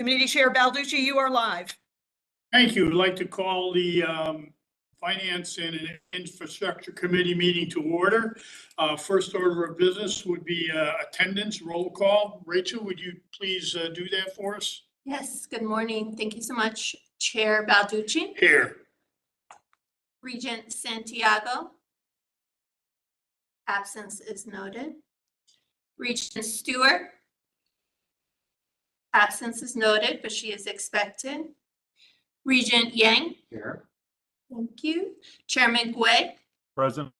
Committee Chair Balducci, you are live. Thank you. I'd like to call the Finance and Infrastructure Committee meeting to order. First order of business would be attendance roll call. Rachel, would you please do that for us? Yes, good morning. Thank you so much, Chair Balducci. Here. Regent Santiago. Absence is noted. Regent Stewart. Absence is noted, but she is expected. Regent Yang. Here. Thank you. Chairman Gui. Present.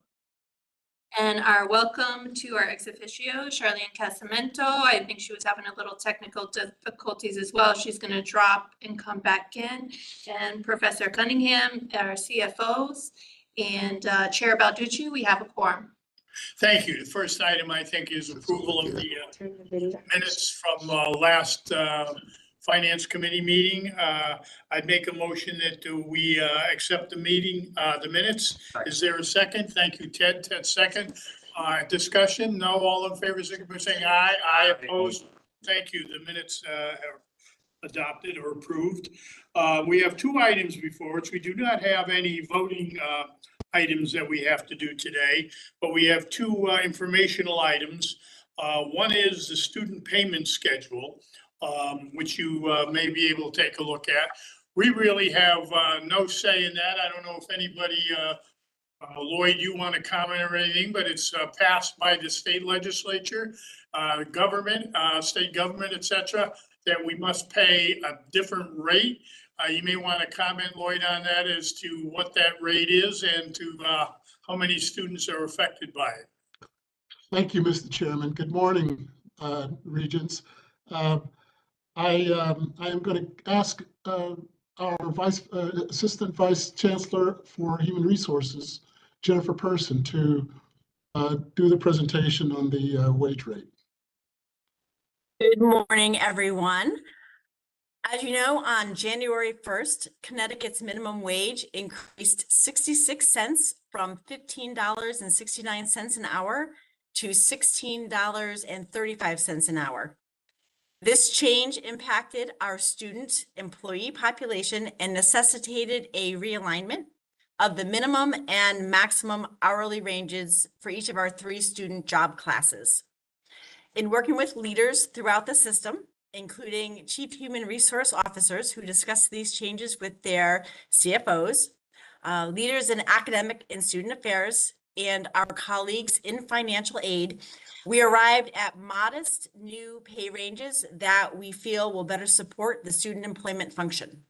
And our welcome to our ex officio, Charlene Casamento. I think she was having a little technical difficulties as well. She's going to drop and come back in. And Professor Cunningham, our CFOs, and Chair Balducci, we have a quorum. Thank you. The first item, I think, is approval of the minutes from last Finance Committee meeting. I'd make a motion that we accept the minutes. Is there a second? Thank you, Ted. Ted, second. Discussion? No. All in favor, signify by saying aye. Aye. Opposed? Thank you. The minutes are adopted or approved. We have two items before us. We do not have any voting items that we have to do today, but we have two informational items. One is the student payment schedule, which you may be able to take a look at. We really have no say in that. I don't know if anybody, Lloyd, you want to comment or anything, but it's passed by the state legislature, government, state government, etc., that we must pay a different rate. You may want to comment, Lloyd, on that as to what that rate is and to how many students are affected by it. Thank you, Mr. Chairman. Good morning, Regents. I am going to ask our Assistant Vice Chancellor for Human Resources, Jennifer Person, to do the presentation on the wage rate. Good morning, everyone. As you know, on January 1st, Connecticut's minimum wage increased 66 cents from $15.69 an hour to $16.35 an hour. This change impacted our student employee population and necessitated a realignment of the minimum and maximum hourly ranges for each of our 3 student job classes. In working with leaders throughout the system, including Chief Human Resource Officers who discuss these changes with their CFOs, leaders in academic and student affairs, and our colleagues in financial aid, we arrived at modest new pay ranges that we feel will better support the student employment function.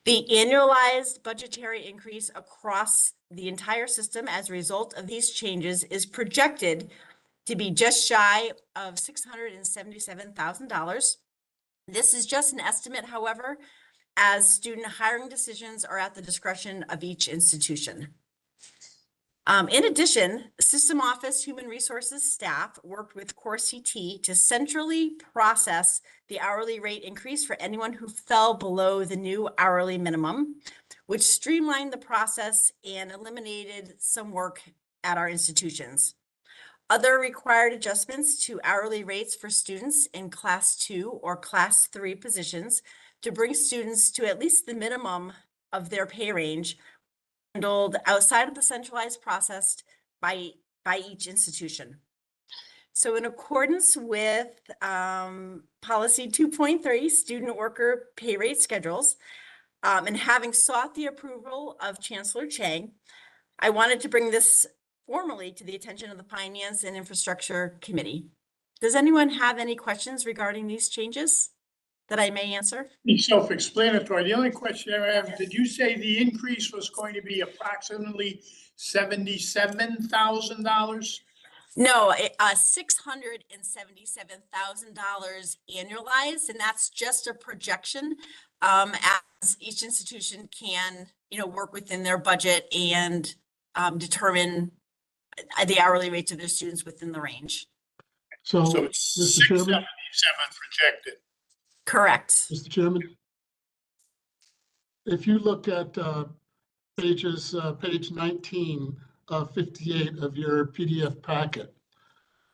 The annualized budgetary increase across the entire system as a result of these changes is projected to be just shy of $677,000. This is just an estimate, however, as student hiring decisions are at the discretion of each institution. In addition, System Office Human Resources staff worked with Core CT to centrally process the hourly rate increase for anyone who fell below the new hourly minimum, which streamlined the process and eliminated some work at our institutions. Other required adjustments to hourly rates for students in Class 2 or Class 3 positions to bring students to at least the minimum of their pay range handled outside of the centralized process by each institution. So in accordance with Policy 2.3, Student Worker Pay Rate Schedules, and having sought the approval of Chancellor Chang, I wanted to bring this formally to the attention of the Finance and Infrastructure Committee. Does anyone have any questions regarding these changes that I may answer? It's self-explanatory. The only question I have, did you say the increase was going to be approximately $77,000? No, $677,000 annualized, and that's just a projection, as each institution can, work within their budget and determine the hourly rates of their students within the range. So it's Mr. Chairman, 677 projected. Correct. Mr. Chairman, if you look at page 19 of 58 of your PDF packet,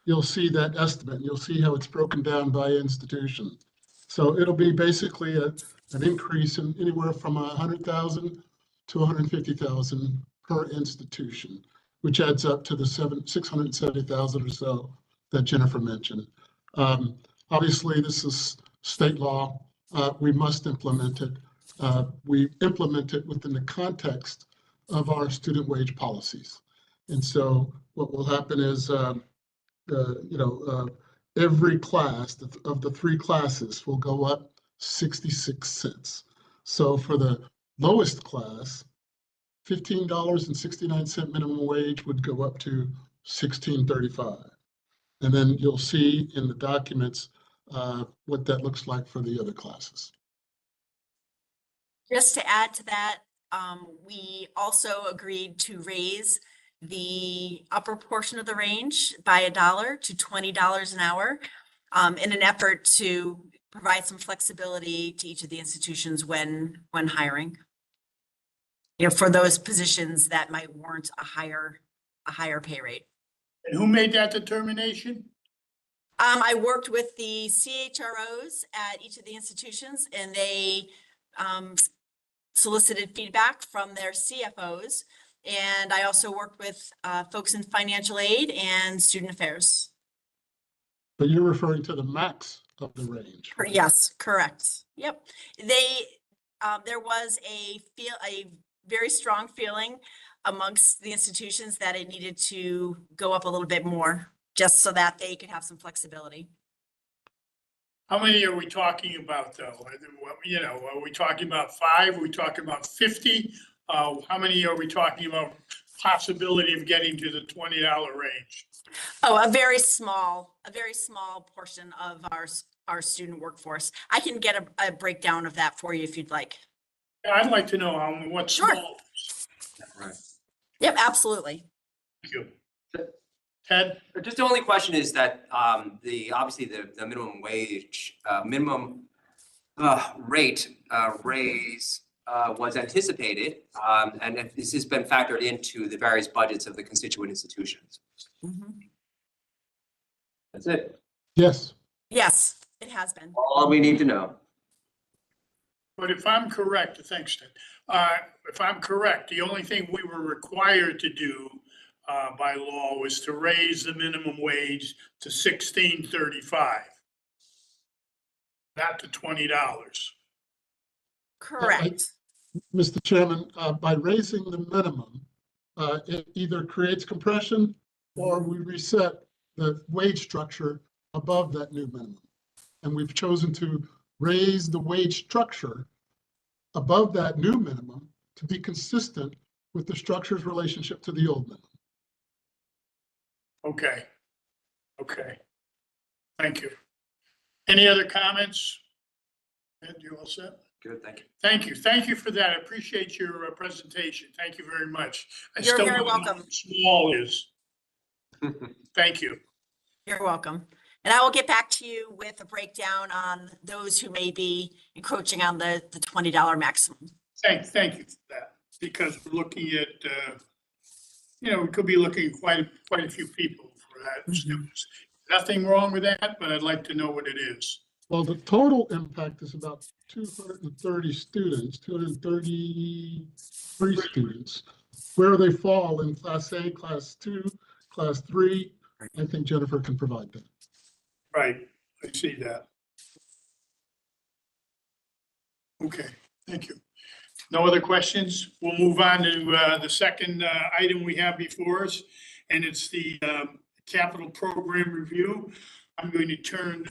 you'll see that estimate. You'll see how it's broken down by institution. So it'll be basically an increase in anywhere from 100,000 to 150,000 per institution, which adds up to the 670,000 or so that Jennifer mentioned. Obviously, this is state law. We must implement it. We implement it within the context of our student wage policies. And so what will happen is, every class of the three classes will go up 66 cents. So for the lowest class, $15.69 minimum wage would go up to $16.35. And then you'll see in the documents what that looks like for the other classes. Just to add to that, we also agreed to raise the upper portion of the range by $1 to $20 an hour in an effort to provide some flexibility to each of the institutions when hiring. For those positions that might warrant a higher pay rate. And who made that determination? I worked with the CHROs at each of the institutions, and they solicited feedback from their CFOs. And I also worked with folks in financial aid and student affairs. But you're referring to the max of the range. Right? Yes, correct. Yep. There was a very strong feeling amongst the institutions that it needed to go up a little bit more, just so that they could have some flexibility. How many are we talking about, though? Are we talking about 5? Are we talking about 50? How many are we talking about possibility of getting to the $20 range? Oh, a very small portion of our student workforce. I can get a breakdown of that for you if you'd like. Yeah, I'd like to know what's Sure. small. Right. Yep, absolutely. Thank you. Ted? Just the only question is that obviously the minimum wage rate raise was anticipated, and this has been factored into the various budgets of the constituent institutions. Mm-hmm. That's it. Yes. Yes, it has been. All we need to know. But if I'm correct, thanks, Ted. If I'm correct, the only thing we were required to do by law was to raise the minimum wage to $16.35, not to $20. Correct. Mr. Chairman, by raising the minimum, it either creates compression or we reset the wage structure above that new minimum. And we've chosen to raise the wage structure above that new minimum to be consistent with the structure's relationship to the old minimum. Okay. Okay. Thank you. Any other comments? Ed, you all set? Good, thank you. Thank you. Thank you for that. I appreciate your presentation. Thank you very much. You're very don't know welcome. what small is. Thank you. You're welcome. And I will get back to you with a breakdown on those who may be encroaching on the $20 maximum. Thank you for that, because we're looking at, we could be looking at quite a few people for that. Mhm. Nothing wrong with that, but I'd like to know what it is. Well, the total impact is about 230 students, 233 students. Where they fall in Class A, Class 2, Class 3, I think Jennifer can provide that. Right, I see that. Okay, thank you. No other questions? We'll move on to the second item we have before us, and it's the capital program review. I'm going to turn,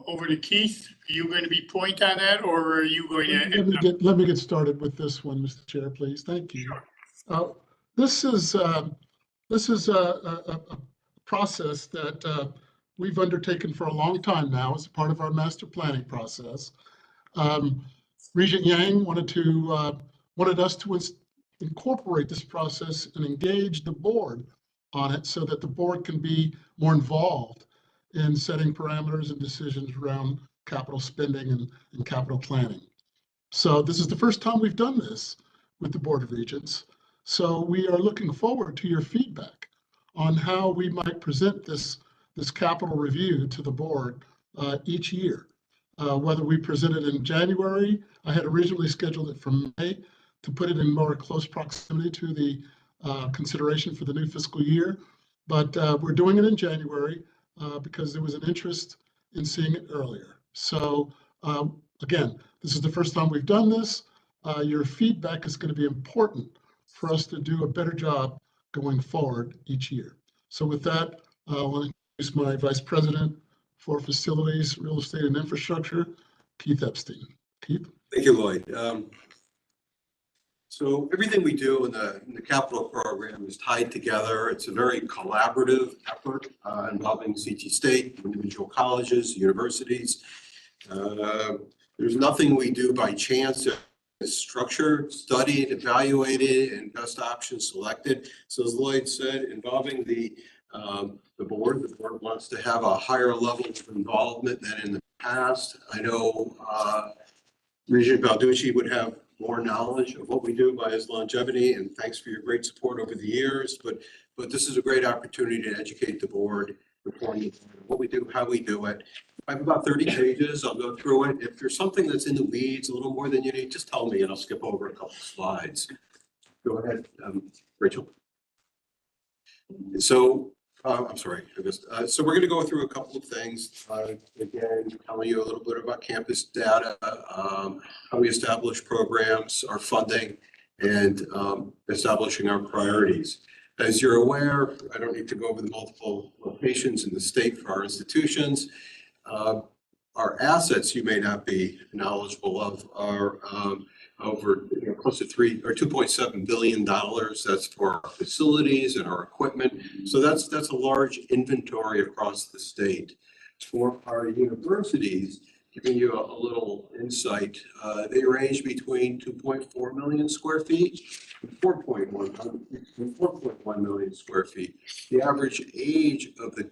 over to Keith. Are you going to be point on that, or are you going to? Let me get started with this one, Mr. Chair, please. Thank you. Sure. This is a process that we've undertaken for a long time now as part of our master planning process. Regent Yang wanted us to incorporate this process and engage the board on it so that the board can be more involved in setting parameters and decisions around capital spending and capital planning. So this is the first time we've done this with the Board of Regents. So we are looking forward to your feedback on how we might present this capital review to the board each year. whether we present it in January. I had originally scheduled it for May to put it in more close proximity to the consideration for the new fiscal year. But we're doing it in January because there was an interest in seeing it earlier. So again, this is the first time we've done this. Your feedback is going to be important for us to do a better job going forward each year. So with that, I want to introduce my Vice President for Facilities, Real Estate, and Infrastructure, Keith Epstein. Keith? Thank you, Lloyd. So everything we do in the capital program is tied together. It's a very collaborative effort involving CT State, individual colleges, universities. There's nothing we do by chance. It's structured, studied, evaluated, and best options selected. So as Lloyd said, involving the board wants to have a higher level of involvement than in the past. I know Regent Balducci would have more knowledge of what we do by his longevity, and thanks for your great support over the years. But this is a great opportunity to educate the board on what we do, how we do it. I have about 30 pages. I'll go through it. If there's something that's in the weeds a little more than you need, just tell me and I'll skip over a couple slides. Go ahead, Rachel. So I'm sorry, so we're going to go through a couple of things. Again, telling you a little bit about campus data, how we establish programs, our funding, and establishing our priorities. As you're aware, I don't need to go over the multiple locations in the state for our institutions. Our assets, you may not be knowledgeable of, are over close to $2.7 billion. That's for our facilities and our equipment. So that's a large inventory across the state. For our universities, giving you a little insight, they range between 2.4 million square feet and 4.1 million square feet. The average age of the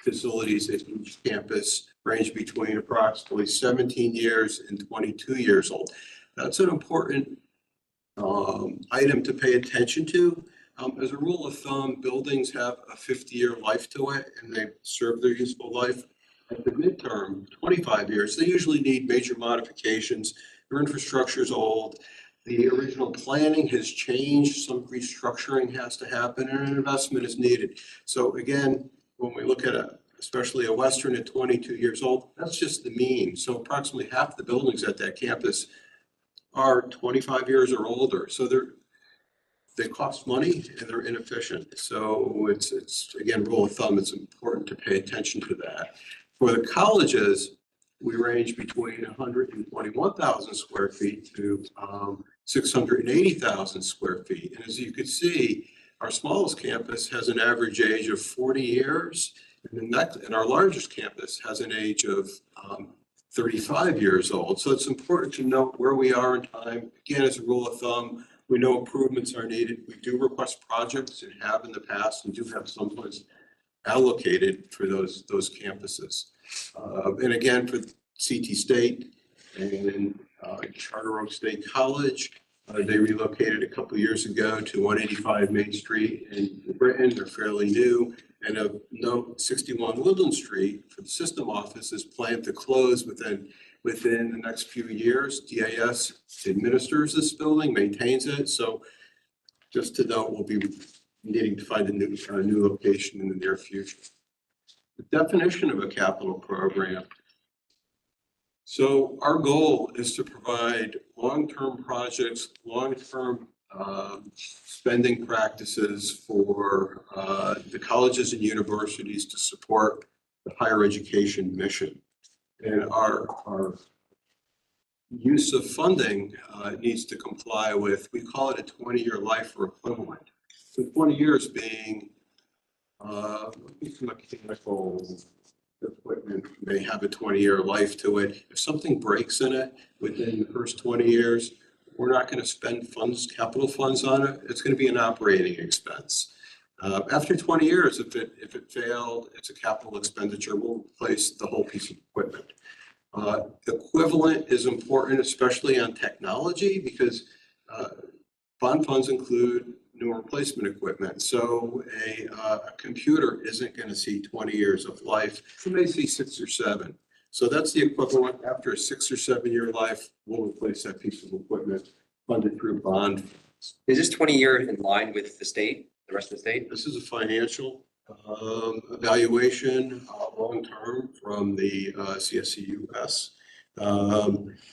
facilities at each campus range between approximately 17 years and 22 years old. That's an important item to pay attention to. As a rule of thumb, buildings have a 50-year life to it, and they serve their useful life. At the midterm, 25 years, they usually need major modifications. Their infrastructure is old. The original planning has changed. Some restructuring has to happen, and an investment is needed. So again, when we look at especially a Western at 22 years old, that's just the mean. So approximately half the buildings at that campus are 25 years or older. So they cost money and they're inefficient. So it's again, rule of thumb, it's important to pay attention to that. For the colleges, we range between 121,000 square feet to 680,000 square feet. And as you can see, our smallest campus has an average age of 40 years, and our largest campus has an age of 35 years old. So it's important to note where we are in time. Again, as a rule of thumb, we know improvements are needed. We do request projects and have in the past and do have some funds allocated for those campuses. And again, for CT State and Charter Oak State College, they relocated a couple of years ago to 185 Main Street in Britain. They're fairly new. And of note, 61 Woodland Street for the system office is planned to close within the next few years. DAS administers this building, maintains it. So just to note, we'll be needing to find a new location in the near future. The definition of a capital program. So our goal is to provide long-term projects, long-term spending practices for the colleges and universities to support the higher education mission. And our use of funding needs to comply with, we call it a 20-year life or equivalent. So 20 years being mechanical equipment may have a 20-year life to it. If something breaks in it within the first 20 years, we're not going to spend capital funds on it. It's going to be an operating expense. After 20 years, if it failed, it's a capital expenditure. We'll replace the whole piece of equipment. Equivalent is important, especially on technology, because bond funds include new replacement equipment. So a computer isn't going to see 20 years of life. It may see 6 or 7. So that's the equivalent. After a 6 or 7 year life, we'll replace that piece of equipment funded through bond. Is this 20-year in line with the state, the rest of the state? This is a financial evaluation, long-term from the CSCUS.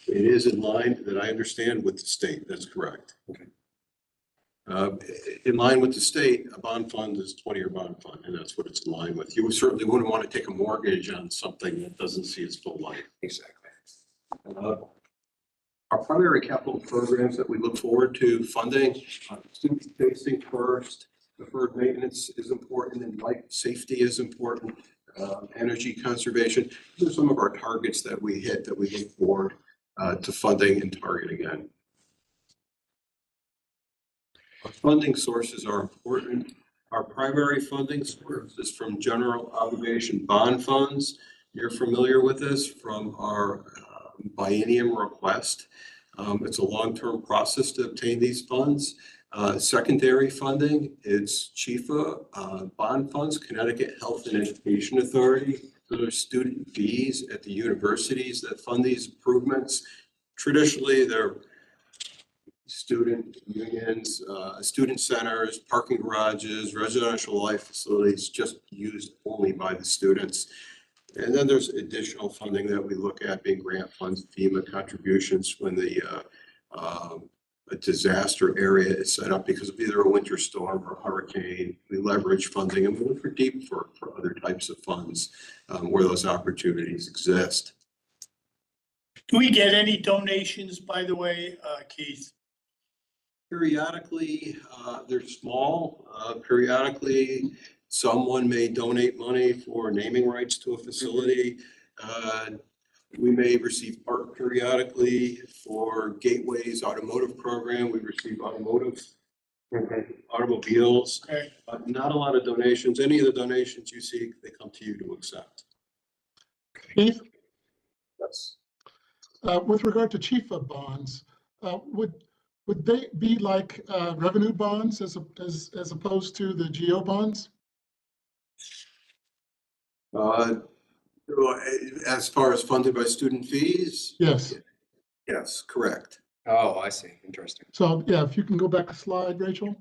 It is in line, that I understand, with the state. That's correct. Okay. In line with the state, a bond fund is 20-year bond fund, and that's what it's in line with. You certainly wouldn't want to take a mortgage on something that doesn't see its full life. Exactly. Our primary capital programs that we look forward to funding, student facing first, deferred maintenance is important, and life safety is important, energy conservation. These are some of our targets that we hit, that we look forward to funding and targeting in. Our funding sources are important. Our primary funding source is from general obligation bond funds. You're familiar with this from our biennium request. It's a long-term process to obtain these funds. Secondary funding is CHIFA bond funds, Connecticut Health and Education Authority. Those are student fees at the universities that fund these improvements. Traditionally, they're student unions, student centers, parking garages, residential life facilities, just used only by the students. And then there's additional funding that we look at, being grant funds, FEMA contributions when the a disaster area is set up because of either a winter storm or a hurricane. We leverage funding, and we look for deep for other types of funds where those opportunities exist. Do we get any donations, by the way, Keith? Periodically, they're small. Periodically, someone may donate money for naming rights to a facility. We may receive art periodically for Gateway's automotive program. We receive automobiles. Okay. Not a lot of donations. Any of the donations you see, they come to you to accept. Keith, Yes. with regard to CHIFA bonds, would they be like revenue bonds as opposed to the GO bonds? As far as funded by student fees? Yes. Yes, correct. Oh, I see. Interesting. So yeah, if you can go back a slide, Rachel.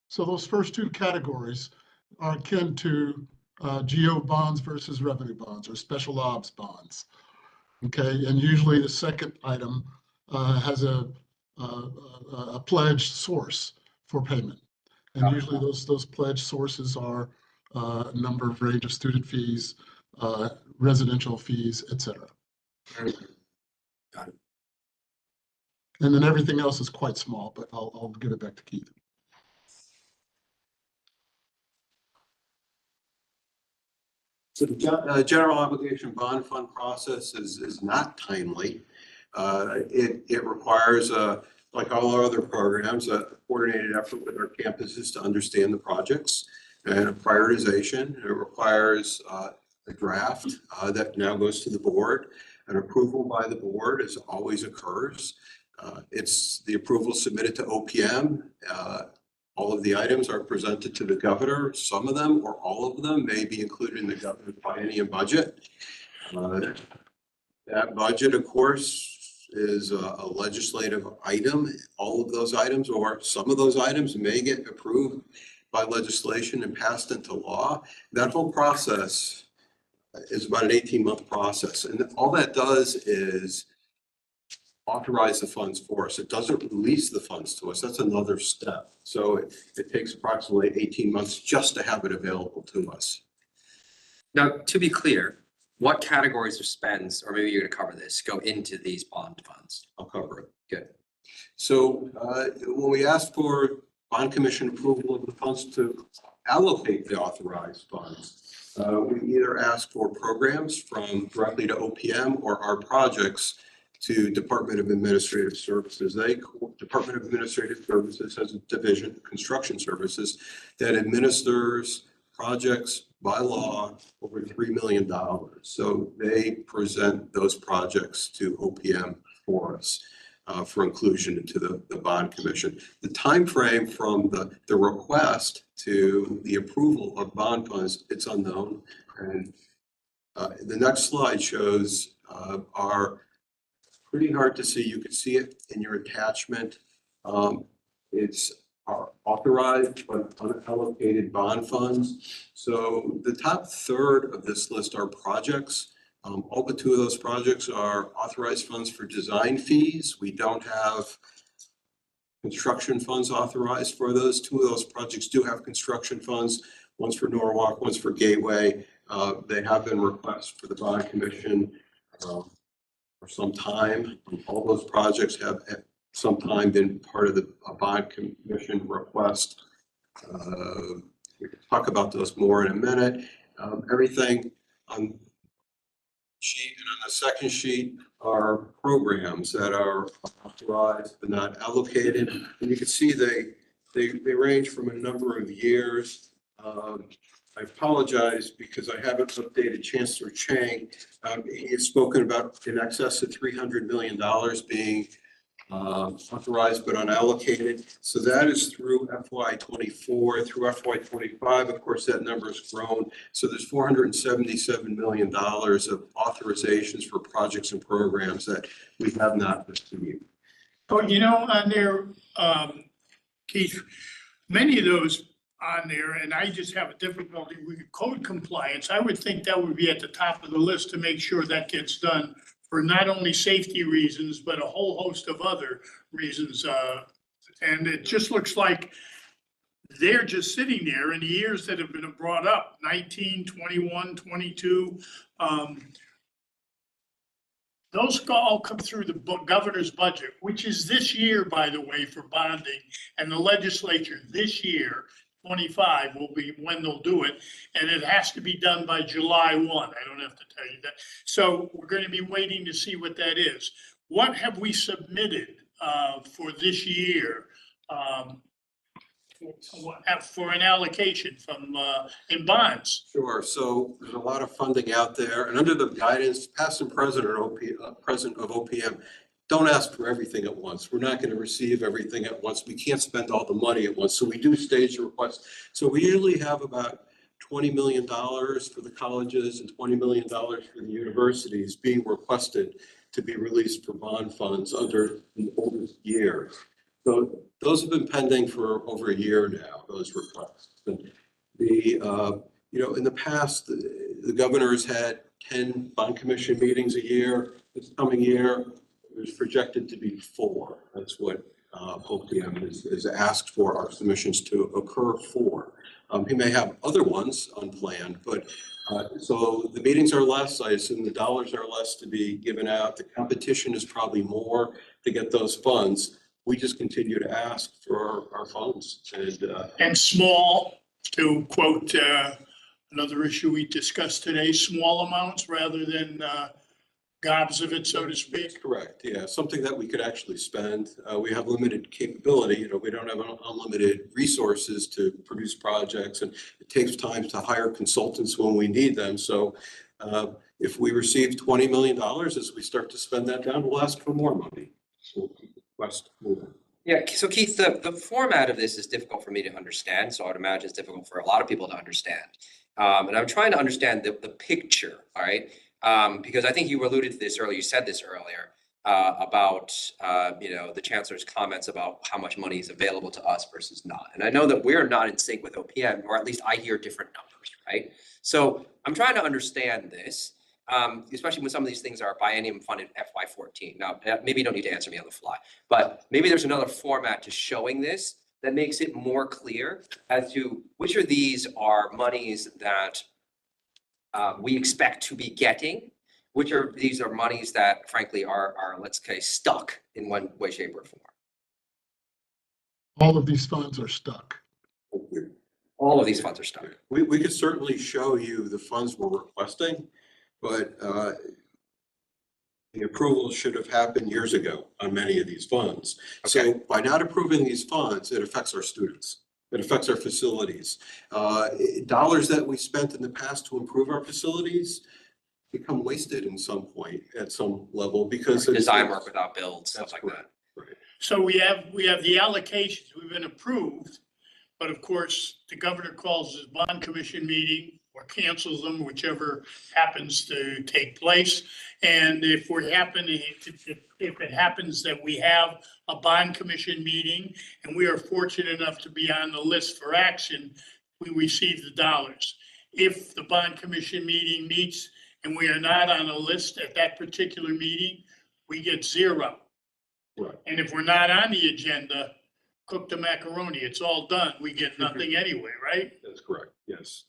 So those first two categories are akin to GO bonds versus revenue bonds or special ops bonds. Okay, and usually the second item has a pledged source for payment. And usually those pledged sources are a number of range of student fees, residential fees, etc. Got it. And then everything else is quite small, but I'll give it back to Keith. So the general obligation bond fund process is not timely. It requires, like all our other programs, a coordinated effort with our campuses to understand the projects and a prioritization. It requires a draft that now goes to the board. An approval by the board as always occurs. It's the approval submitted to OPM. All of the items are presented to the governor. Some of them or all of them may be included in the governor's biennium budget. That budget, of course, is a legislative item. All of those items or some of those items may get approved by legislation and passed into law. That whole process is about an 18-month process. And all that does is authorize the funds for us. It doesn't release the funds to us. That's another step. So it takes approximately 18 months just to have it available to us. Now, to be clear, what categories of spends, or maybe you're going to cover this, go into these bond funds? I'll cover it. Good. So when we ask for bond commission approval of the funds to allocate the authorized funds, we either ask for programs from directly to OPM or our projects to Department of Administrative Services. Department of Administrative Services has a division, construction services, that administers projects by law over $3 million. So they present those projects to OPM for us. for inclusion into the bond commission. The time frame from the request to the approval of bond funds, it's unknown. And the next slide shows are pretty hard to see. You can see it in your attachment. It's our authorized but unallocated bond funds. So the top third of this list are projects. All but two of those projects are authorized funds for design fees. We don't have construction funds authorized for those. Two of those projects do have construction funds. One's for Norwalk, one's for Gateway. They have been requests for the bond commission for some time. All those projects have at some time been part of the bond commission request. We can talk about those more in a minute. Everything on sheet and on the second sheet are programs that are authorized but not allocated. And you can see they range from a number of years. I apologize because I haven't updated Chancellor Chang. He has spoken about in excess of $300 million being authorized but unallocated. So that is through FY24 through FY25. Of course, that number has grown. So there's $477 million of authorizations for projects and programs that we have not received. Oh, you know, on there, Keith, many of those on there, and I just have a difficulty with code compliance. I would think that would be at the top of the list to make sure that gets done for not only safety reasons, but a whole host of other reasons. And it just looks like they're just sitting there in the years that have been brought up, 19, 21, 22. Those all come through the governor's budget, which is this year, by the way, for bonding. And the legislature this year, 25, will be when they'll do it. And it has to be done by July 1. I don't have to tell you that. So we're going to be waiting to see what that is. What have we submitted for this year for an allocation from in bonds? Sure. So there's a lot of funding out there, and under the guidance, past and present of OPM, don't ask for everything at once. We're not going to receive everything at once. We can't spend all the money at once. So we do stage the request. So we usually have about $20 million for the colleges and $20 million for the universities being requested to be released for bond funds under the oldest years. So those have been pending for over a year now, those requests. And in the past, the governor's had 10 bond commission meetings a year. This coming year, it was projected to be 4. That's what OPM is asked for our submissions to occur for. He may have other ones unplanned, but so the meetings are less. I assume the dollars are less to be given out. The competition is probably more to get those funds. We just continue to ask for our funds. And small, to quote another issue we discussed today, small amounts rather than gobs of it, so to speak. Correct. Yeah, something that we could actually spend. We have limited capability. We don't have unlimited resources to produce projects, and it takes time to hire consultants when we need them. So if we receive $20 million, as we start to spend that down, we'll ask for more money. We'll request more. Yeah, so Keith, the format of this is difficult for me to understand, so I would imagine it's difficult for a lot of people to understand. And I'm trying to understand the picture, all right? Because I think you alluded to this earlier, you said this earlier, about, the chancellor's comments about how much money is available to us versus not. And I know that we're not in sync with OPM, or at least I hear different numbers, right? So I'm trying to understand this, especially when some of these things are biennium funded FY14. Now, maybe you don't need to answer me on the fly, but maybe there's another format to showing this that makes it more clear as to which of these are monies that we expect to be getting, which are these are monies that frankly are let's say stuck in one way, shape, or form. All of these funds are stuck. All of these funds are stuck. We could certainly show you the funds we're requesting, but the approval should have happened years ago on many of these funds. Okay. So by not approving these funds, it affects our students. It affects our facilities. Dollars that we spent in the past to improve our facilities become wasted in some point at some level because Design work without build, stuff like that. So we have the allocations, we've been approved, but of course, the governor calls his bond commission meeting or cancels them, whichever happens to take place. And if it happens that we have a bond commission meeting and we are fortunate enough to be on the list for action, we receive the dollars. If the bond commission meeting meets and we are not on a list at that particular meeting, we get zero. Right. And if we're not on the agenda, cook the macaroni, it's all done, we get nothing anyway, right? That's correct, yes.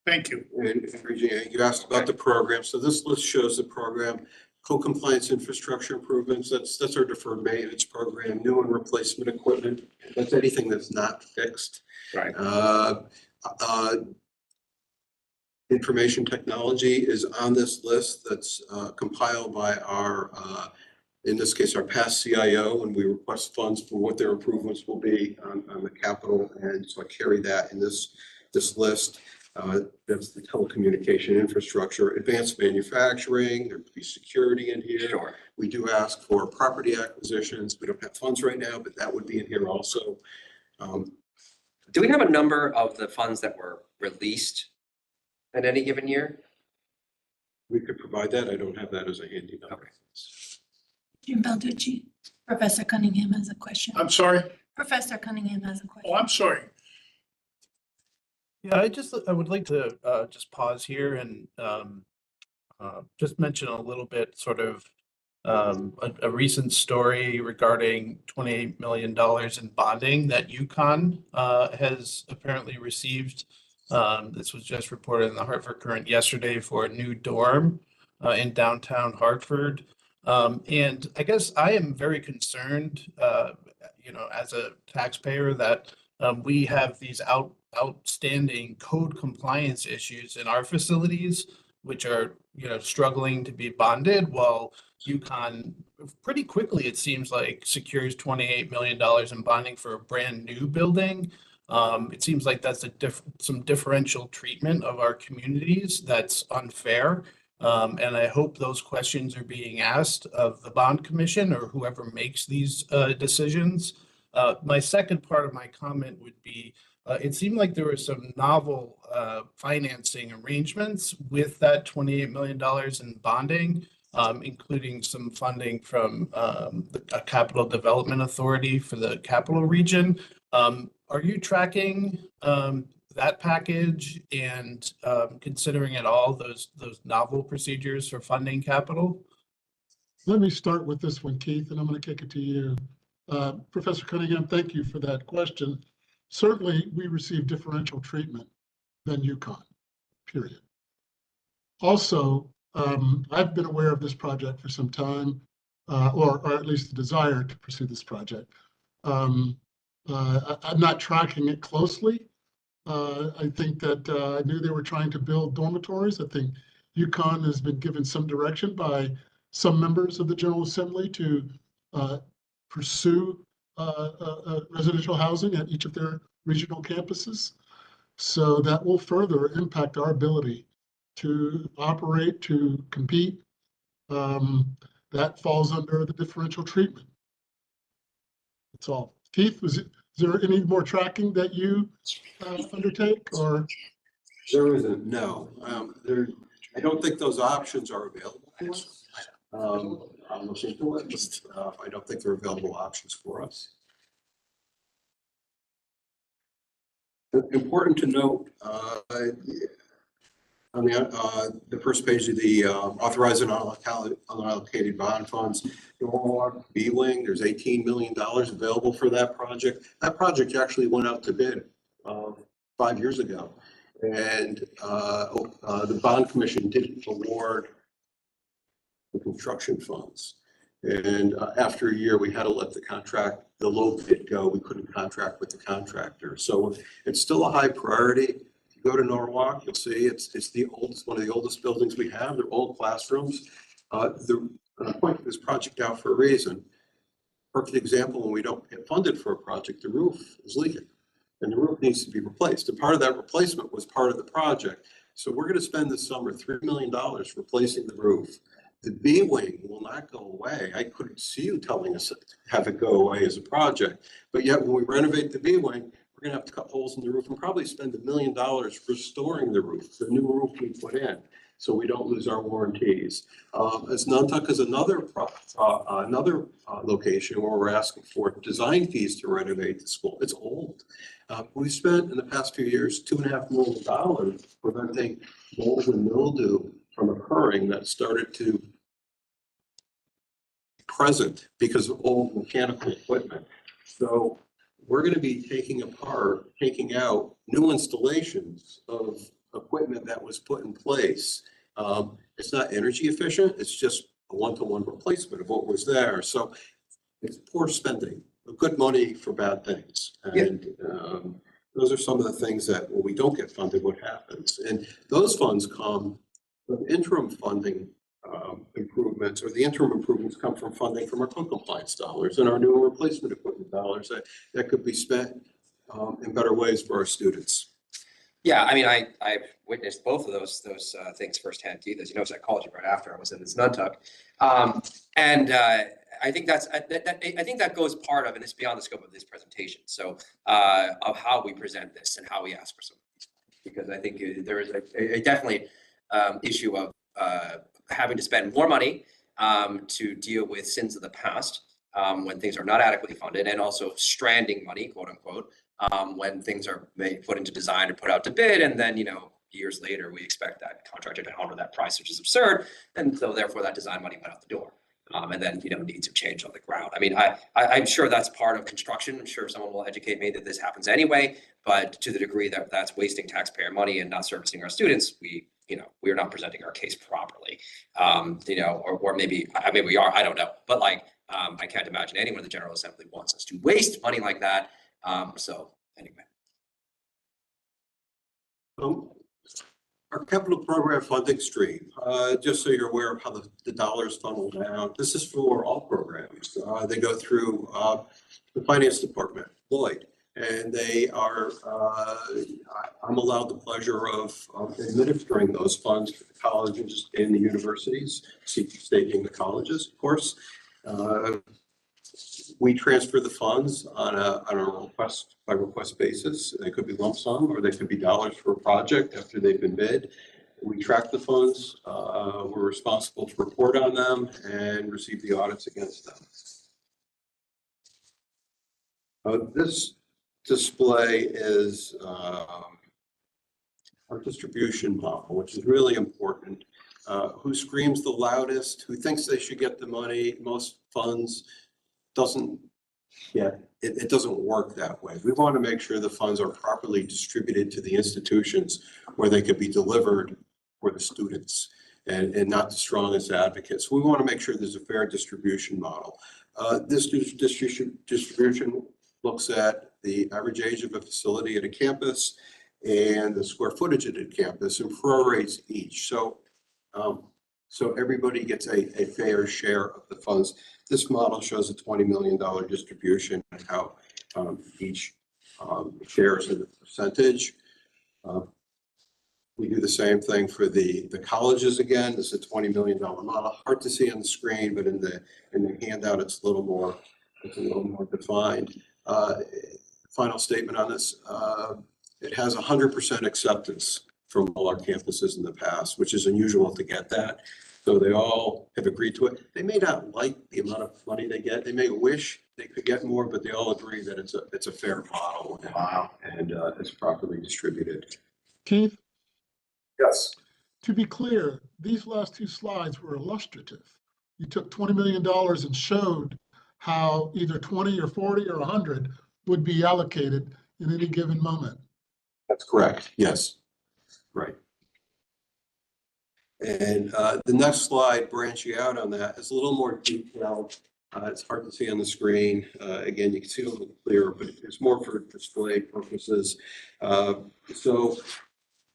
Thank you. And Regina, you asked about the program. So this list shows the program, co-compliance infrastructure improvements. That's our deferred maintenance program, new and replacement equipment. That's anything that's not fixed. Right. Information technology is on this list that's compiled by our, in this case, our past CIO, and we request funds for what their improvements will be on the capital. And so I carry that in this list. That's the telecommunication infrastructure, advanced manufacturing, there'd be security in here. Sure. We do ask for property acquisitions. We don't have funds right now, but that would be in here also. Do we have a number of the funds that were released in any given year? We could provide that. I don't have that as a handy number. Okay. Jim Balducci, Professor Cunningham has a question. I'm sorry? Professor Cunningham has a Oh, question. I'm sorry. Yeah, I would like to just pause here and just mention a little bit sort of a recent story regarding $28 million in bonding that UConn has apparently received. This was just reported in the Hartford Courant yesterday for a new dorm in downtown Hartford. And I guess I am very concerned, as a taxpayer that we have these outstanding code compliance issues in our facilities, which are, struggling to be bonded, while UConn pretty quickly, it seems like, secures $28 million in bonding for a brand new building. It seems like that's some differential treatment of our communities that's unfair. And I hope those questions are being asked of the bond commission or whoever makes these decisions. My second part of my comment would be, it seemed like there were some novel financing arrangements with that $28 million in bonding, including some funding from the Capital Development Authority for the Capital Region. Are you tracking that package and considering at all those novel procedures for funding capital? Let me start with this one, Keith, and I'm going to kick it to you. Professor Cunningham, thank you for that question. Certainly, we receive differential treatment than UConn, period. Also, I've been aware of this project for some time, or at least the desire to pursue this project. I'm not tracking it closely. I think that I knew they were trying to build dormitories. I think UConn has been given some direction by some members of the General Assembly to pursue residential housing at each of their regional campuses. So that will further impact our ability to operate, to compete. That falls under the differential treatment. That's all. Keith, is there any more tracking that you undertake, or? There isn't, no. I don't think those options are available for us. I'm looking for it, just, I don't think they're available options for us. Important to note, on the first page of the authorizing unallocated bond funds, B-Wing, there's $18 million available for that project. That project actually went out to bid 5 years ago. And the bond commission didn't award the construction funds. And after a year, we had to let the low bid go. We couldn't contract with the contractor. So it's still a high priority. If you go to Norwalk, you'll see it's the oldest, one of the oldest buildings we have. They're old classrooms. And I pointed this project out for a reason. Perfect example, when we don't get funded for a project, the roof is leaking and the roof needs to be replaced. And part of that replacement was part of the project. So we're going to spend this summer $3 million replacing the roof. the B wing will not go away. I couldn't see you telling us to have it go away as a project. But yet when we renovate the B wing, we're gonna have to cut holes in the roof and probably spend $1 million restoring the roof, the new roof we put in, so we don't lose our warranties. As Nantucket is another location where we're asking for design fees to renovate the school. It's old. We spent in the past few years $2.5 million preventing mold and mildew from occurring that started to present because of old mechanical equipment. So we're going to be taking out new installations of equipment that was put in place. It's not energy efficient. It's just a one-to-one replacement of what was there. So it's poor spending, good money for bad things. And those are some of the things that when we don't get funded, what happens? And those funds come from interim funding improvements, or the interim improvements come from funding from our code compliance dollars and our new replacement equipment dollars that could be spent in better ways for our students. Yeah, I mean, I've witnessed both of those things firsthand, Keith. As you know, psychology right after I was in this Nantucket. I think that goes part of, and it's beyond the scope of this presentation. So of how we present this and how we ask for some of these, because I think there is a definitely issue of having to spend more money to deal with sins of the past when things are not adequately funded, and also stranding money, quote unquote, when things are put into design and put out to bid, and then, you know, years later, we expect that contractor to honor that price, which is absurd. And so therefore that design money went out the door. And then, you know, needs have changed on the ground. I mean, I'm sure that's part of construction. I'm sure someone will educate me that this happens anyway, but to the degree that that's wasting taxpayer money and not servicing our students, we are not presenting our case properly. Or maybe we are, I don't know. But like, I can't imagine anyone in the General Assembly wants us to waste money like that. So anyway. Our capital program funding stream, just so you're aware of how the dollars funnel down, this is for all programs. They go through the finance department, Lloyd, and they are, I'm allowed the pleasure of administering those funds for the colleges and the universities, state and the colleges, of course. We transfer the funds on a request by request basis. They could be lump sum, or they could be dollars for a project after they've been bid. We track the funds. We're responsible to report on them and receive the audits against them. This display is our distribution model, which is really important. Who screams the loudest, who thinks they should get the money, most funds, it doesn't work that way. We want to make sure the funds are properly distributed to the institutions where they could be delivered for the students and not the strongest advocates. We want to make sure there's a fair distribution model. This distribution looks at the average age of a facility at a campus and the square footage at a campus and prorates each. So everybody gets a fair share of the funds. This model shows a $20 million distribution and how each shares in the percentage. We do the same thing for the colleges again. This is a $20 million model. Hard to see on the screen, but in the handout, it's a little more defined. Final statement on this. It has 100% acceptance from all our campuses in the past, which is unusual to get that. So they all have agreed to it. They may not like the amount of money they get. They may wish they could get more, but they all agree that it's a fair model. And it's properly distributed. Keith, Yes. to be clear, these last two slides were illustrative. You took $20 million and showed how either 20 or 40 or 100 would be allocated in any given moment. That's correct. Yes. Right. And the next slide, branching out on that, is a little more detailed. It's hard to see on the screen. Again, you can see it a little clearer, but it's more for display purposes. So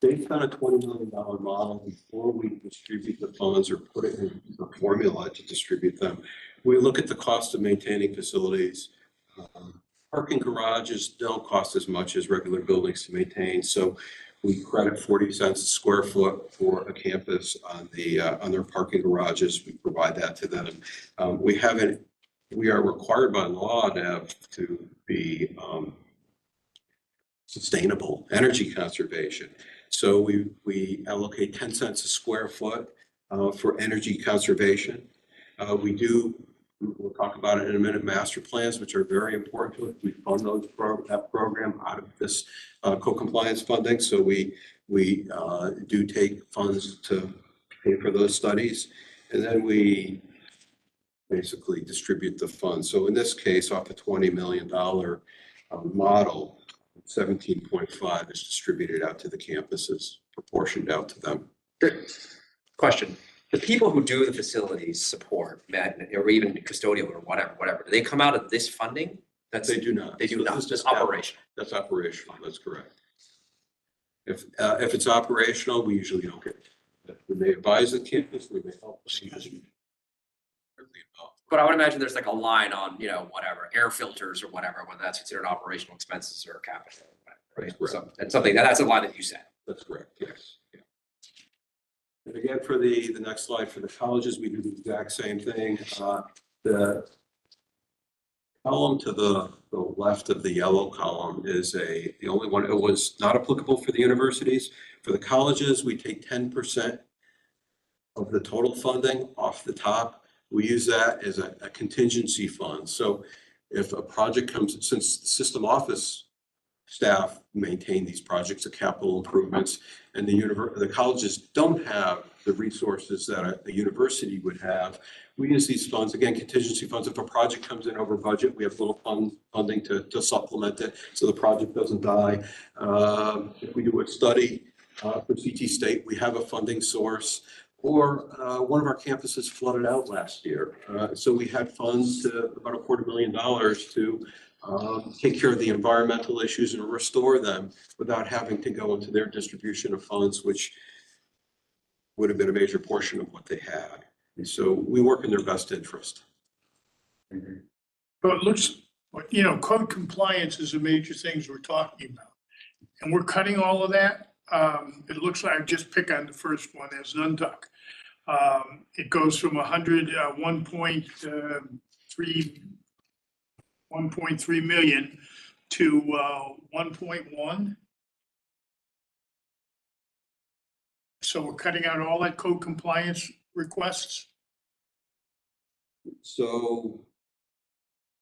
based on a $20 million model, before we distribute the funds or put it in the formula to distribute them, we look at the cost of maintaining facilities. Parking garages don't cost as much as regular buildings to maintain. So We credit 40 cents a square foot for a campus on their parking garages. We provide that to them. We are required by law to be sustainable energy conservation. So we allocate 10 cents a square foot for energy conservation. We'll talk about it in a minute, master plans, which are very important to us. We fund that program out of this co-compliance funding. So we do take funds to pay for those studies. And then we basically distribute the funds. So in this case, off a $20 million model, 17.5 is distributed out to the campuses, proportioned out to them. Good. Question. The people who do the facilities support, or even custodial or whatever, do they come out of this funding? They do not. They do So not, this is just capital. operational. That's operational, that's correct. If it's operational, we usually don't get it. We may advise the campus, we may help. But I would imagine there's like a line on, whatever, air filters or whatever, whether that's considered operational expenses or capital, right? That's correct. So that's something, that's a line that you said. That's correct, yes. Yeah. And again, for the next slide, for the colleges, we do the exact same thing. The column to the left of the yellow column is the only one. It was not applicable for the universities. For the colleges, we take 10% of the total funding off the top. We use that as a contingency fund. So if a project comes, since the system office staff maintain these projects of capital improvements, and the colleges don't have the resources that the university would have, we use these funds, again, contingency funds. If a project comes in over budget, we have little funding to supplement it so the project doesn't die. If we do a study for CT State, we have a funding source. Or one of our campuses flooded out last year. So we had funds to about $250,000 to take care of the environmental issues and restore them without having to go into their distribution of funds, which would have been a major portion of what they had. And so we work in their best interest. So it looks, code compliance is a major things we're talking about. And we're cutting all of that. It looks like, just pick on the first one as Nuntuck. It goes from 1.3 million to 1.1. So we're cutting out all that code compliance requests. So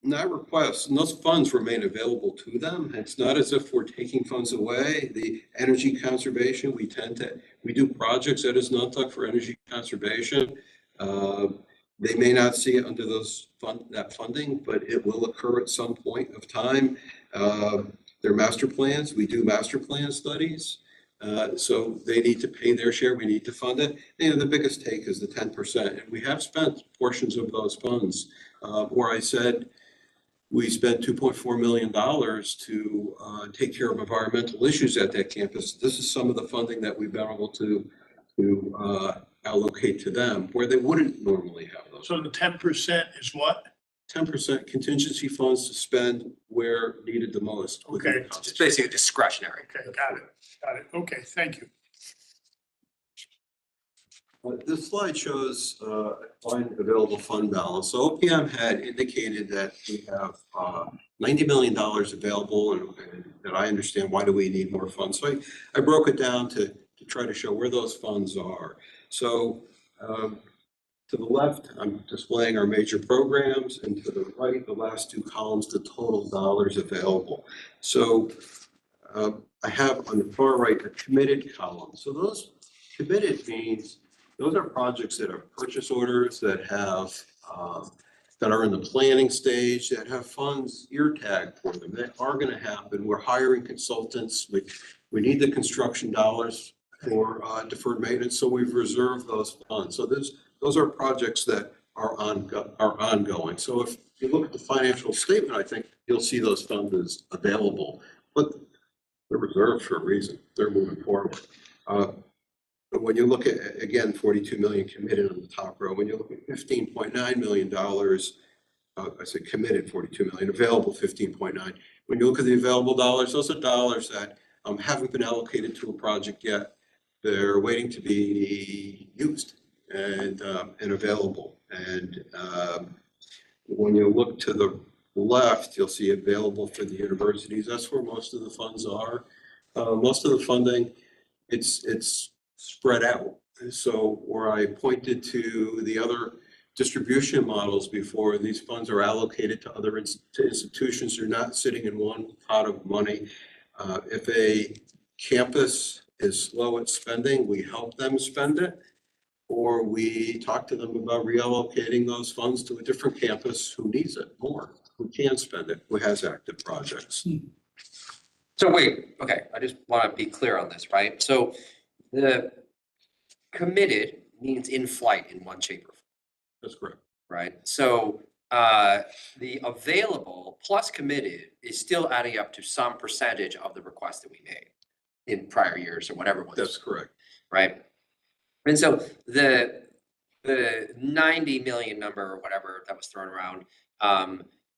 not requests, and those funds remain available to them. It's not as if we're taking funds away. The energy conservation, we do projects at Nuntuck for energy conservation. They may not see it under that funding, but it will occur at some point of time. Their master plans, we do master plan studies. So they need to pay their share, we need to fund it. The biggest take is the 10%. And we have spent portions of those funds where I said, we spent $2.4 million to take care of environmental issues at that campus. This is some of the funding that we've been able to allocate to them where they wouldn't normally have those. So the 10% is what? 10% contingency funds to spend where needed the most. Okay. It's basically discretionary. Okay, got it. Okay, thank you. This slide shows available fund balance. So OPM had indicated that we have $90 million available, and that I understand why do we need more funds. So I broke it down to try to show where those funds are. So to the left, I'm displaying our major programs, and to the right, the last two columns, the total dollars available. So I have on the far right a committed column. So those committed means those are projects that have purchase orders, that have that are in the planning stage, that have funds ear tagged for them, that are going to happen. We're hiring consultants. We need the construction dollars for deferred maintenance, so we've reserved those funds. So those are projects that are ongoing. So if you look at the financial statement, I think you'll see those funds as available, but they're reserved for a reason. They're moving forward. But when you look at, again, 42 million committed on the top row, when you look at $15.9 million, I said committed 42 million, available 15.9. When you look at the available dollars, those are dollars that haven't been allocated to a project yet. They're waiting to be used and available. And when you look to the left, you'll see available for the universities. That's where most of the funds are. Most of the funding, it's spread out. So where I pointed to the other distribution models before, these funds are allocated to other institutions. They're not sitting in one pot of money. If a campus is slow at spending, we help them spend it, or we talk to them about reallocating those funds to a different campus who needs it more, who can spend it, who has active projects. So wait, okay, I just want to be clear on this, right? So the committed means in flight in one shape or form, That's correct. right? So the available plus committed is still adding up to some percentage of the request that we made in prior years or whatever it was. That's correct. Right? And so the 90 million number or whatever that was thrown around,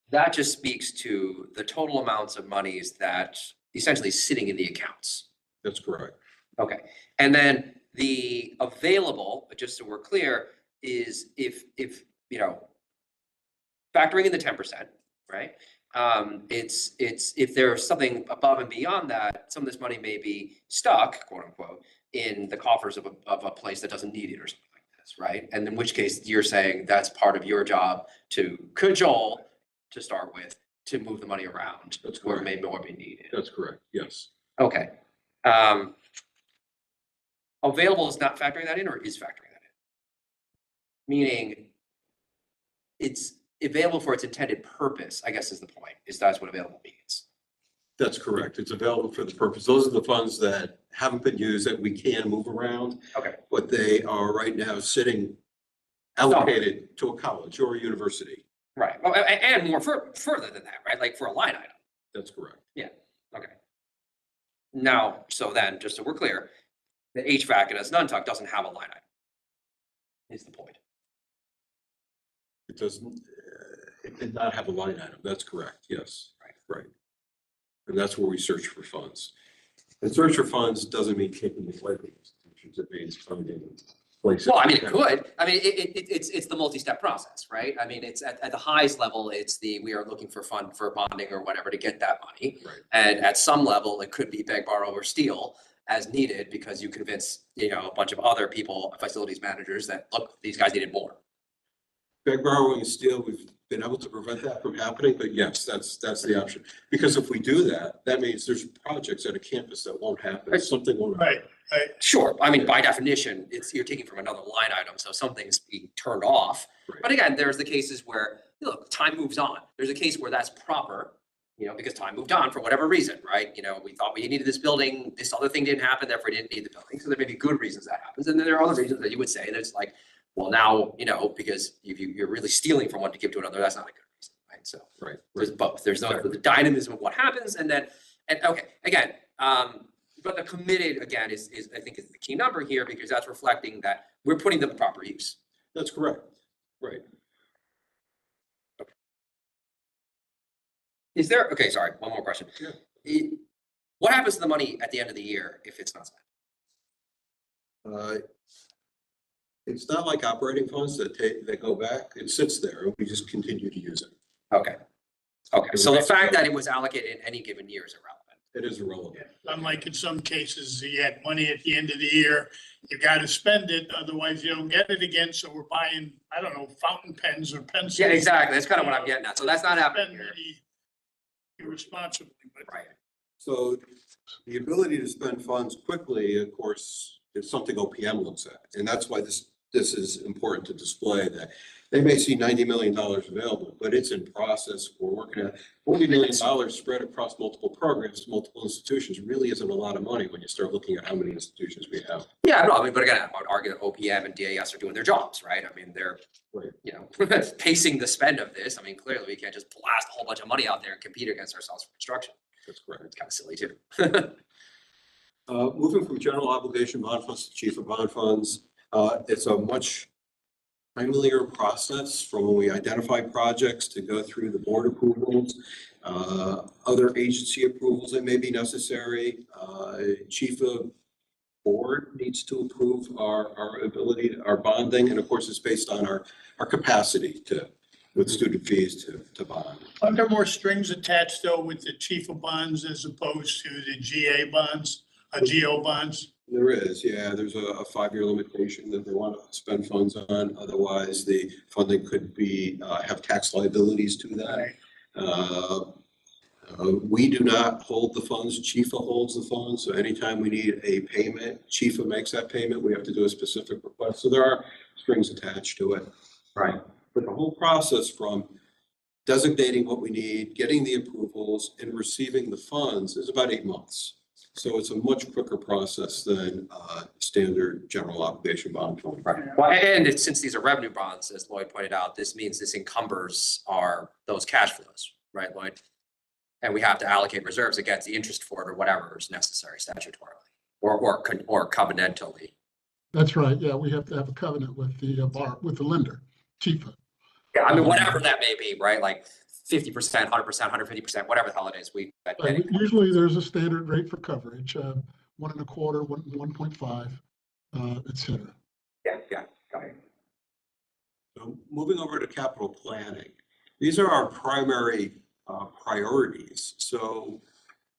that just speaks to the total amounts of monies that essentially sitting in the accounts. That's correct. Okay. And then the available, just so we're clear, is if you know, factoring in the 10%, right? It's if there's something above and beyond that, some of this money may be stuck, quote unquote, in the coffers of a place that doesn't need it or something like this, right? And in which case you're saying that's part of your job to cajole, to start with, to move the money around That's where it correct. may more be needed. That's correct. Yes. Okay. Available is not factoring that in, or is factoring that in? Meaning it's available for its intended purpose, I guess is the point, is that's what available means. That's correct. It's available for the purpose. Those are the funds that haven't been used that we can move around. Okay. But they are right now sitting allocated to a college or a university. Right. Well, and more further than that, right? Like for a line item. That's correct. Okay. Now, so then, just so we're clear, the HVAC in Asnuntuck doesn't have a line item. Is the point. It doesn't, it did not have a line item. That's correct. Yes. Right. And that's where we search for funds. And search for funds doesn't mean taking away from institutions. It means finding places. Well, I mean, it could. I mean, it's the multi-step process, right? I mean, it's at the highest level, it's we are looking for fund for bonding or whatever to get that money. Right. And at some level, it could be beg, borrow, or steal as needed because you convince, you know, a bunch of other people, facilities managers, that look, these guys needed more. Beg, borrowing, and steal, we've been able to prevent that from happening, but yes, that's the option. Because if we do that, that means there's projects at a campus that won't happen. Something won't happen. Right. Sure. I mean, by definition, you're taking from another line item, so something's being turned off. Right. But again, there's the cases where, look, time moves on. There's a case where that's proper, you know, because time moved on for whatever reason, right? You know, we thought we needed this building, this other thing didn't happen, therefore we didn't need the building. So there may be good reasons that happens. And then there are other reasons that you would say that it's like, well, now, you know, because if you're really stealing from one to give to another, that's not a good reason, right? So Right. there's both. There's the dynamism of what happens, and okay, again, but the committed again is I think is the key number here, because that's reflecting that we're putting them in proper use. That's correct. Right. Is there, okay, sorry, one more question. Yeah. What happens to the money at the end of the year if it's not spent? It's not like operating funds that go back. It sits there and we just continue to use it. Okay. Okay, so the fact that it was allocated in any given year is irrelevant. It is irrelevant. Unlike in some cases, you had money at the end of the year, you gotta spend it, otherwise you don't get it again, so we're buying, I don't know, fountain pens or pencils. Yeah, exactly. That's kind of what I'm getting at. So that's not happening Spend here. money irresponsibly, but. Right. So the ability to spend funds quickly, of course, is something OPM looks at. And that's why this is important to display, that they may see $90 million available, but it's in process. We're working at $40 million spread across multiple programs, multiple institutions. Really isn't a lot of money when you start looking at how many institutions we have. Yeah, no, I mean, but again, I would argue that OPM and DAS are doing their jobs, right? I mean, they're, Right. you know, pacing the spend of this. I mean, clearly we can't just blast a whole bunch of money out there and compete against ourselves for construction. That's correct. It's kind of silly too. Moving from general obligation bond funds to chief of bond funds, it's a much timelier process from when we identify projects to go through the board approvals, other agency approvals that may be necessary. Chief of board needs to approve our ability, our bonding, and of course, it's based on our capacity to, with student fees to bond. Are there more strings attached though with the chief of bonds as opposed to the GA bonds, GO bonds? There is, yeah, there's a 5-year limitation that they want to spend funds on. Otherwise, the funding could be, have tax liabilities to that. We do not hold the funds, Chifa holds the funds. So anytime we need a payment, Chifa makes that payment, we have to do a specific request. So there are strings attached to it. Right. But the whole process from designating what we need, getting the approvals and receiving the funds is about 8 months. So it's a much quicker process than standard general obligation bond funding. Right. Well, and it's, since these are revenue bonds, as Lloyd pointed out, this means this encumbers those cash flows, right, Lloyd? And we have to allocate reserves against the interest for it or whatever is necessary statutorily or covenantally. That's right. Yeah, we have to have a covenant with the BOR, with the lender, Chifa. Yeah, I mean, whatever that may be, right? Like 50%, 100%, 150%, whatever the hell it is, Usually there's a standard rate for coverage, 1 1/4, 1.5, et cetera. Yeah, got it. So moving over to capital planning, these are our primary priorities. So,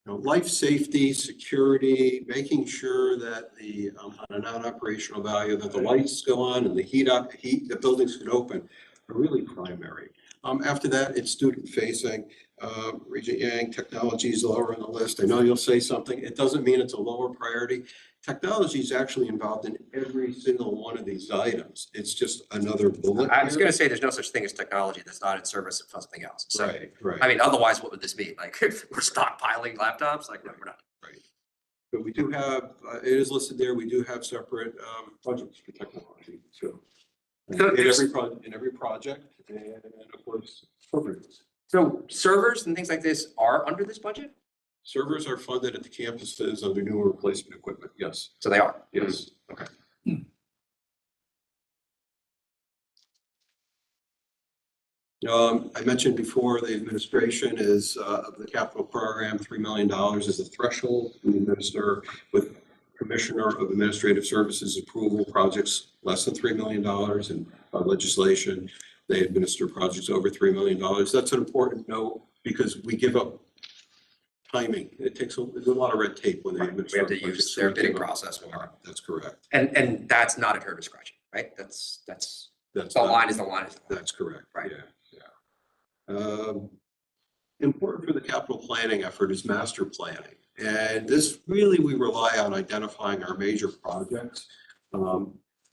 life safety, security, making sure that the on a non-operational value that the lights go on and the the buildings can open are really primary. After that, it's student facing. Regent Yang, technology is lower on the list. I know you'll say something. It doesn't mean it's a lower priority. Technology is actually involved in every single one of these items. It's just another bullet. I was going to say there's no such thing as technology that's not in service of something else. So, Right. I mean, otherwise, what would this mean? Like, we're stockpiling laptops? Like, no, we're not. Right. But we do have, it is listed there, we do have separate budgets for technology. So in every project, and of course, programs. So servers and things like this are under this budget? Servers are funded at the campuses under new and replacement equipment, yes. So they are? Yes. Okay. I mentioned before, the administration is, of the capital program, $3 million is a threshold. We administer with Commissioner of Administrative Services approval projects less than $3 million in legislation. They administer projects over $3 million. That's an important note because we give up timing. There's a lot of red tape when they administer. We have to use their bidding process more. That's correct. And that's not at her discretion, right? That's the line is the line. That's correct. Right. Yeah. Important for the capital planning effort is master planning. And this really, we rely on identifying our major projects.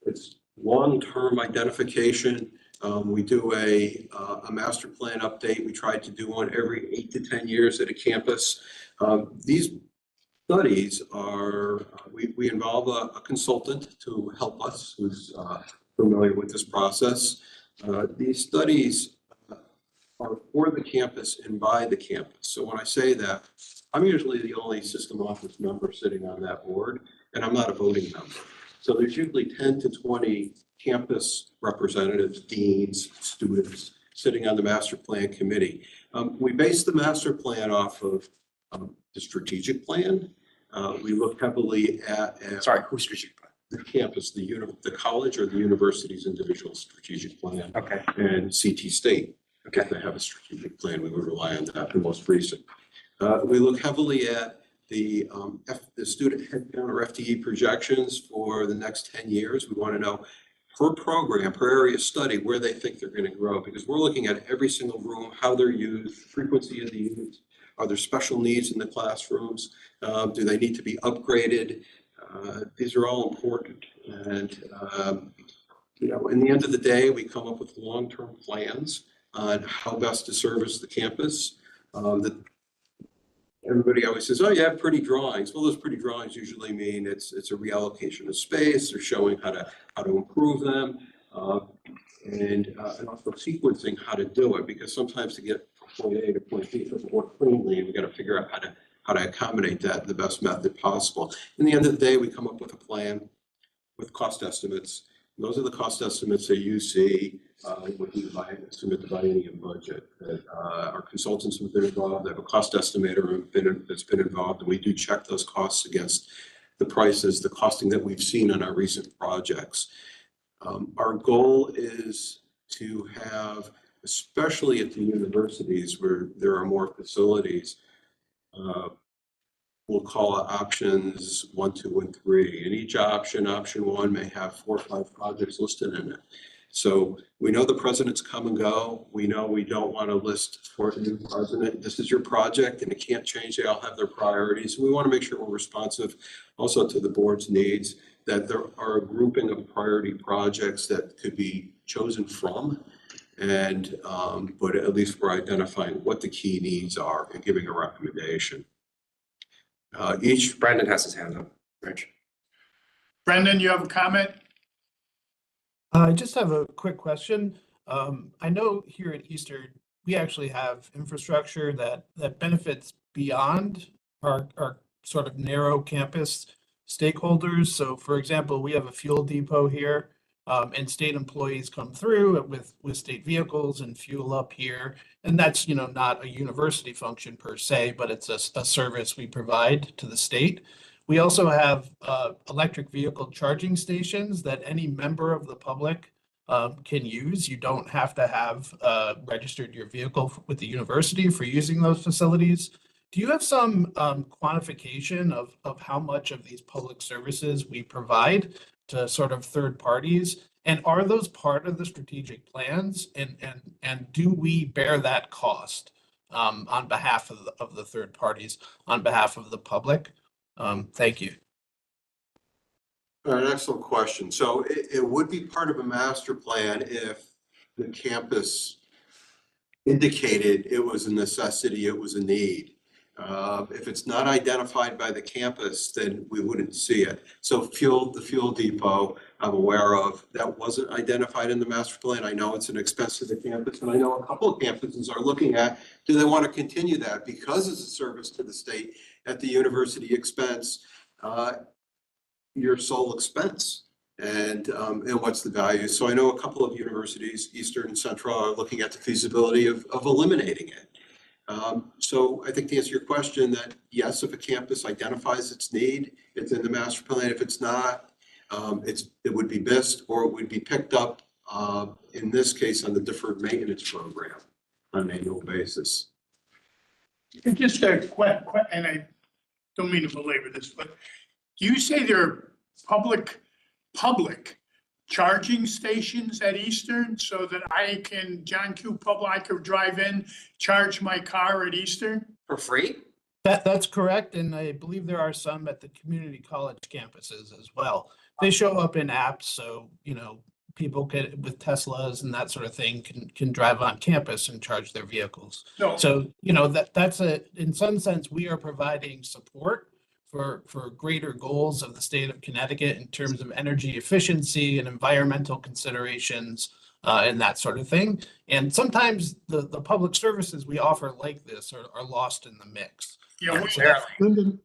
It's long-term identification. We do a master plan update. We try to do one every 8 to 10 years at a campus. These studies are, we involve a consultant to help us who's familiar with this process. These studies are for the campus and by the campus. So when I say that, I'm usually the only system office member sitting on that board, and I'm not a voting member. So there's usually 10 to 20 campus representatives, deans, students sitting on the master plan committee. We base the master plan off of the strategic plan. We look heavily at Sorry, who's strategic plan? the campus, the college or the university's individual strategic plan. Okay. And CT State. Okay. If they have a strategic plan, we would rely on that, the most recent. We look heavily at the student headcount or FTE projections for the next 10 years. We want to know per program, per area study, where they think they're going to grow, because we're looking at every single room, how they're used, frequency of the units. Are there special needs in the classrooms? Do they need to be upgraded? These are all important. And, in the end of the day, we come up with long-term plans on how best to service the campus. Everybody always says, oh, you have pretty drawings. Well, those pretty drawings usually mean it's a reallocation of space. They're showing how to improve them, and also sequencing how to do it, because sometimes to get from point A to point B more cleanly, we got to figure out how to accommodate that in the best method possible. In the end of the day, we come up with a plan with cost estimates, Those are the cost estimates that you see when you submit the biennium budget. Our consultants have been involved, they have a cost estimator that's been involved, and we do check those costs against the prices, the costing that we've seen on our recent projects. Our goal is to have, especially at the universities where there are more facilities, we'll call it options 1, 2, and 3. And each option 1 may have 4 or 5 projects listed in it. So we know the presidents come and go. We know we don't want to list for a new president. This is your project and it can't change. They all have their priorities. We want to make sure we're responsive also to the board's needs, that there are a grouping of priority projects that could be chosen from. And, but at least we're identifying what the key needs are and giving a recommendation. Brandon has his hand up, Rich. Brendan, you have a comment? I just have a quick question. I know here at Eastern, we actually have infrastructure that benefits beyond our sort of narrow campus stakeholders. So for example, we have a fuel depot here, and state employees come through with state vehicles and fuel up here. And that's, not a university function per se, but it's a service we provide to the state. We also have electric vehicle charging stations that any member of the public can use. You don't have to have registered your vehicle with the university for using those facilities. Do you have some quantification of how much of these public services we provide to sort of third parties? And are those part of the strategic plans? And do we bear that cost on behalf of the third parties, on behalf of the public? Thank you. An excellent question. So it would be part of a master plan if the campus indicated it was a necessity, it was a need. If it's not identified by the campus, then we wouldn't see it. So the fuel depot, I'm aware of, that wasn't identified in the master plan. I know it's an expense to the campus, and I know a couple of campuses are looking at, do they want to continue that because it's a service to the state at the university expense, your sole expense, and what's the value? So I know a couple of universities, Eastern and Central, are looking at the feasibility of eliminating it. So I think to answer your question, that yes, if a campus identifies its need, it's in the master plan. If it's not, it would be missed, or it would be picked up, in this case, on the deferred maintenance program on an annual basis. And just a and I don't mean to belabor this, but do you say there are public charging stations at Eastern so that I could drive in, charge my car at Eastern? For free? That's correct, and I believe there are some at the community college campuses as well. They show up in apps, so people with Teslas and that sort of thing can drive on campus and charge their vehicles. No. So that's in some sense we are providing support for greater goals of the state of Connecticut in terms of energy efficiency and environmental considerations and that sort of thing. And sometimes the public services we offer like this are lost in the mix. Yeah, Brendan,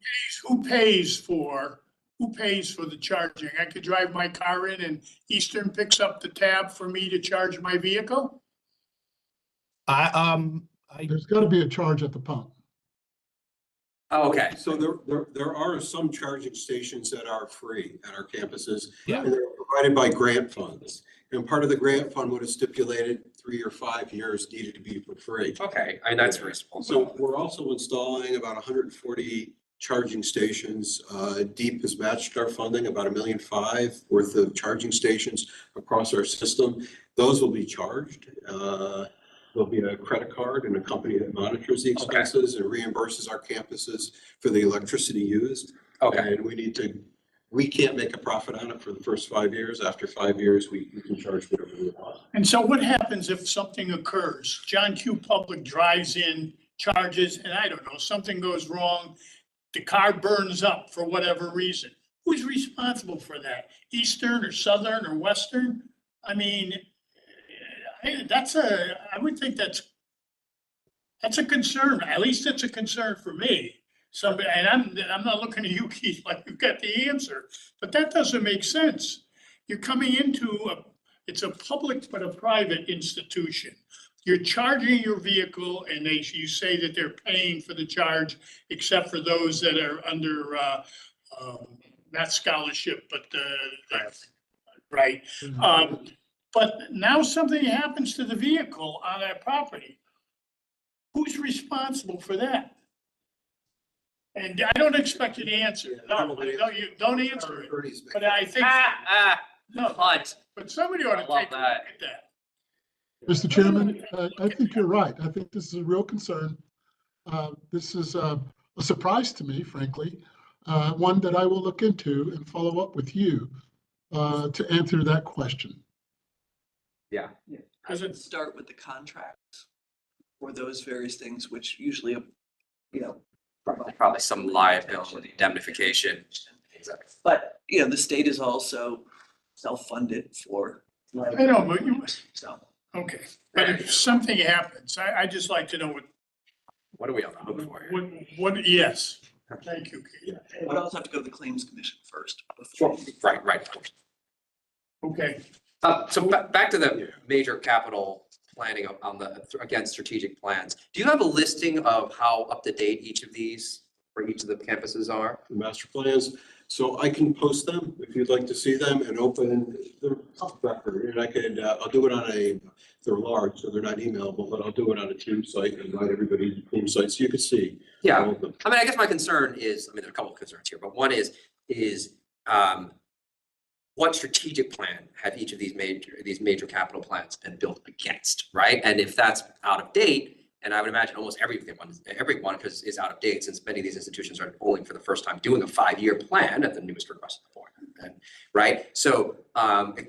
who pays for the charging? I could drive my car in and Eastern picks up the tab for me to charge my vehicle? there's got to be a charge at the pump. Oh, okay. So there are some charging stations that are free at our campuses. Yeah. And they're provided by grant funds. And part of the grant fund would have stipulated 3 or 5 years needed to be for free. Okay, and that's reasonable. So we're also installing about 140 charging stations. DEEP has matched our funding, about $1.5 million worth of charging stations across our system. Those will be charged. There'll be a credit card and a company that monitors the expenses and reimburses our campuses for the electricity used. Okay. And we can't make a profit on it for the first 5 years. After 5 years, we can charge whatever we want. And so what happens if something occurs? John Q. Public drives in, charges, and I don't know, something goes wrong, the car burns up for whatever reason. Who's responsible for that? Eastern or Southern or Western? I mean, I would think that's a concern. At least it's a concern for me. Somebody, and I'm not looking at you, Keith, like you've got the answer, but that doesn't make sense. you're coming into it's a public but a private institution. You're charging your vehicle and you say that they're paying for the charge, except for those that are under, not scholarship, but, right? But now something happens to the vehicle on that property. Who's responsible for that? And I don't expect you to answer. No, you don't answer it. But I think, no, but somebody ought to take a look at that. Mr. Chairman, I think you're right. I think this is a real concern. This is a surprise to me, frankly, one that I will look into and follow up with you to answer that question. Yeah. I would start with the contracts for those various things, which usually, Probably some liability indemnification. but, the state is also self-funded for. I know, but So. okay, but if something happens, I just like to know What are we on the hook for here? what, yes, thank you. Keith. But I also have to go to the claims commission first. before- Right, of course. Okay, So back to the major capital planning on the, again, strategic plans. Do you have a listing of how up to date each of these for each of the campuses are? The master plans, so I can post them if you'd like to see them and open the record. And I could, I'll do it on they're large, so they're not emailable, but I'll do it on a team site and invite everybody to the team site so you can see. Yeah, all of them. I mean, I guess my concern is, there are a couple of concerns here, but one is what strategic plan have each of these major capital plans been built against, right? And if that's out of date, and I would imagine almost everyone is out of date, since many of these institutions are only for the first time doing a 5-year plan at the newest request of the board, right? So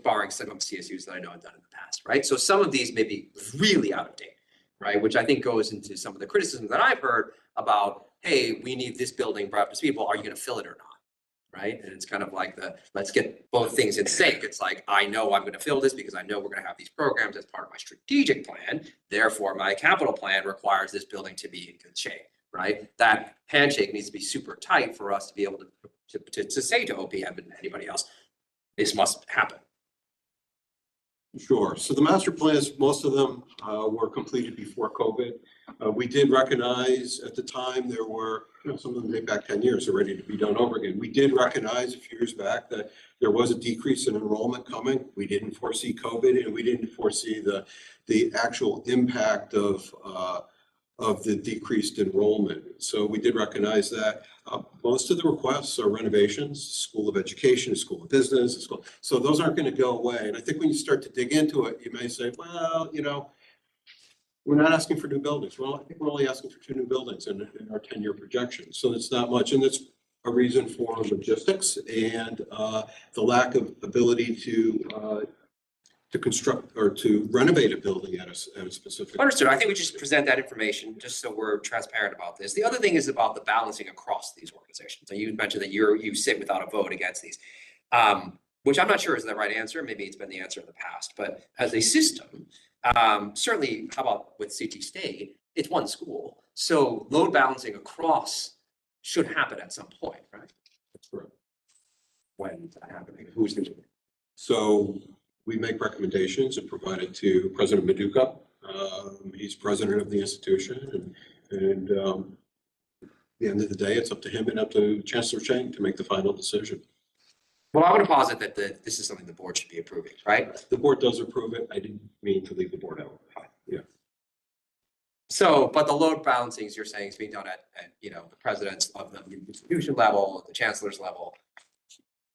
barring some CSUs that I know I've done in the past, right? So some of these may be really out of date, right? Which I think goes into some of the criticism that I've heard about, hey, we need this building brought up to speed. Well, are you going to fill it or not? Right? And it's kind of like let's get both things in sync. It's like, I know I'm going to fill this because I know we're going to have these programs as part of my strategic plan. Therefore, my capital plan requires this building to be in good shape, right? That handshake needs to be super tight for us to be able to say to OPM and anybody else, this must happen. Sure. So the master plans, most of them were completed before COVID. We did recognize at the time there were, some of them date back 10 years are ready to be done over again. We did recognize a few years back that there was a decrease in enrollment coming. We didn't foresee COVID, and we didn't foresee the actual impact of the decreased enrollment. So we did recognize that. Most of the requests are renovations, School of Education, School of Business, so those aren't going to go away. And I think when you start to dig into it, you may say, well, we're not asking for new buildings. Well, I think we're only asking for 2 new buildings in our 10-year projection. So it's not much. And that's a reason for logistics and the lack of ability to construct or to renovate a building at a specific. Understood. I think we just present that information just so we're transparent about this. The other thing is about the balancing across these organizations. So you mentioned that you sit without a vote against these, which I'm not sure is the right answer. Maybe it's been the answer in the past, but as a system, certainly, how about with CT State, it's one school. So load balancing across should happen at some point, right? That's correct. When's that happening? Who's going to do it? So we make recommendations and provide it to President Maduka. He's president of the institution, and at the end of the day, it's up to him and up to Chancellor Chang to make the final decision. Well, I want to posit that this is something the board should be approving, right? The board does approve it. I didn't mean to leave the board out. Yeah. So, but the load balancing, as you're saying, is being done at the presidents of the institution level, the chancellor's level.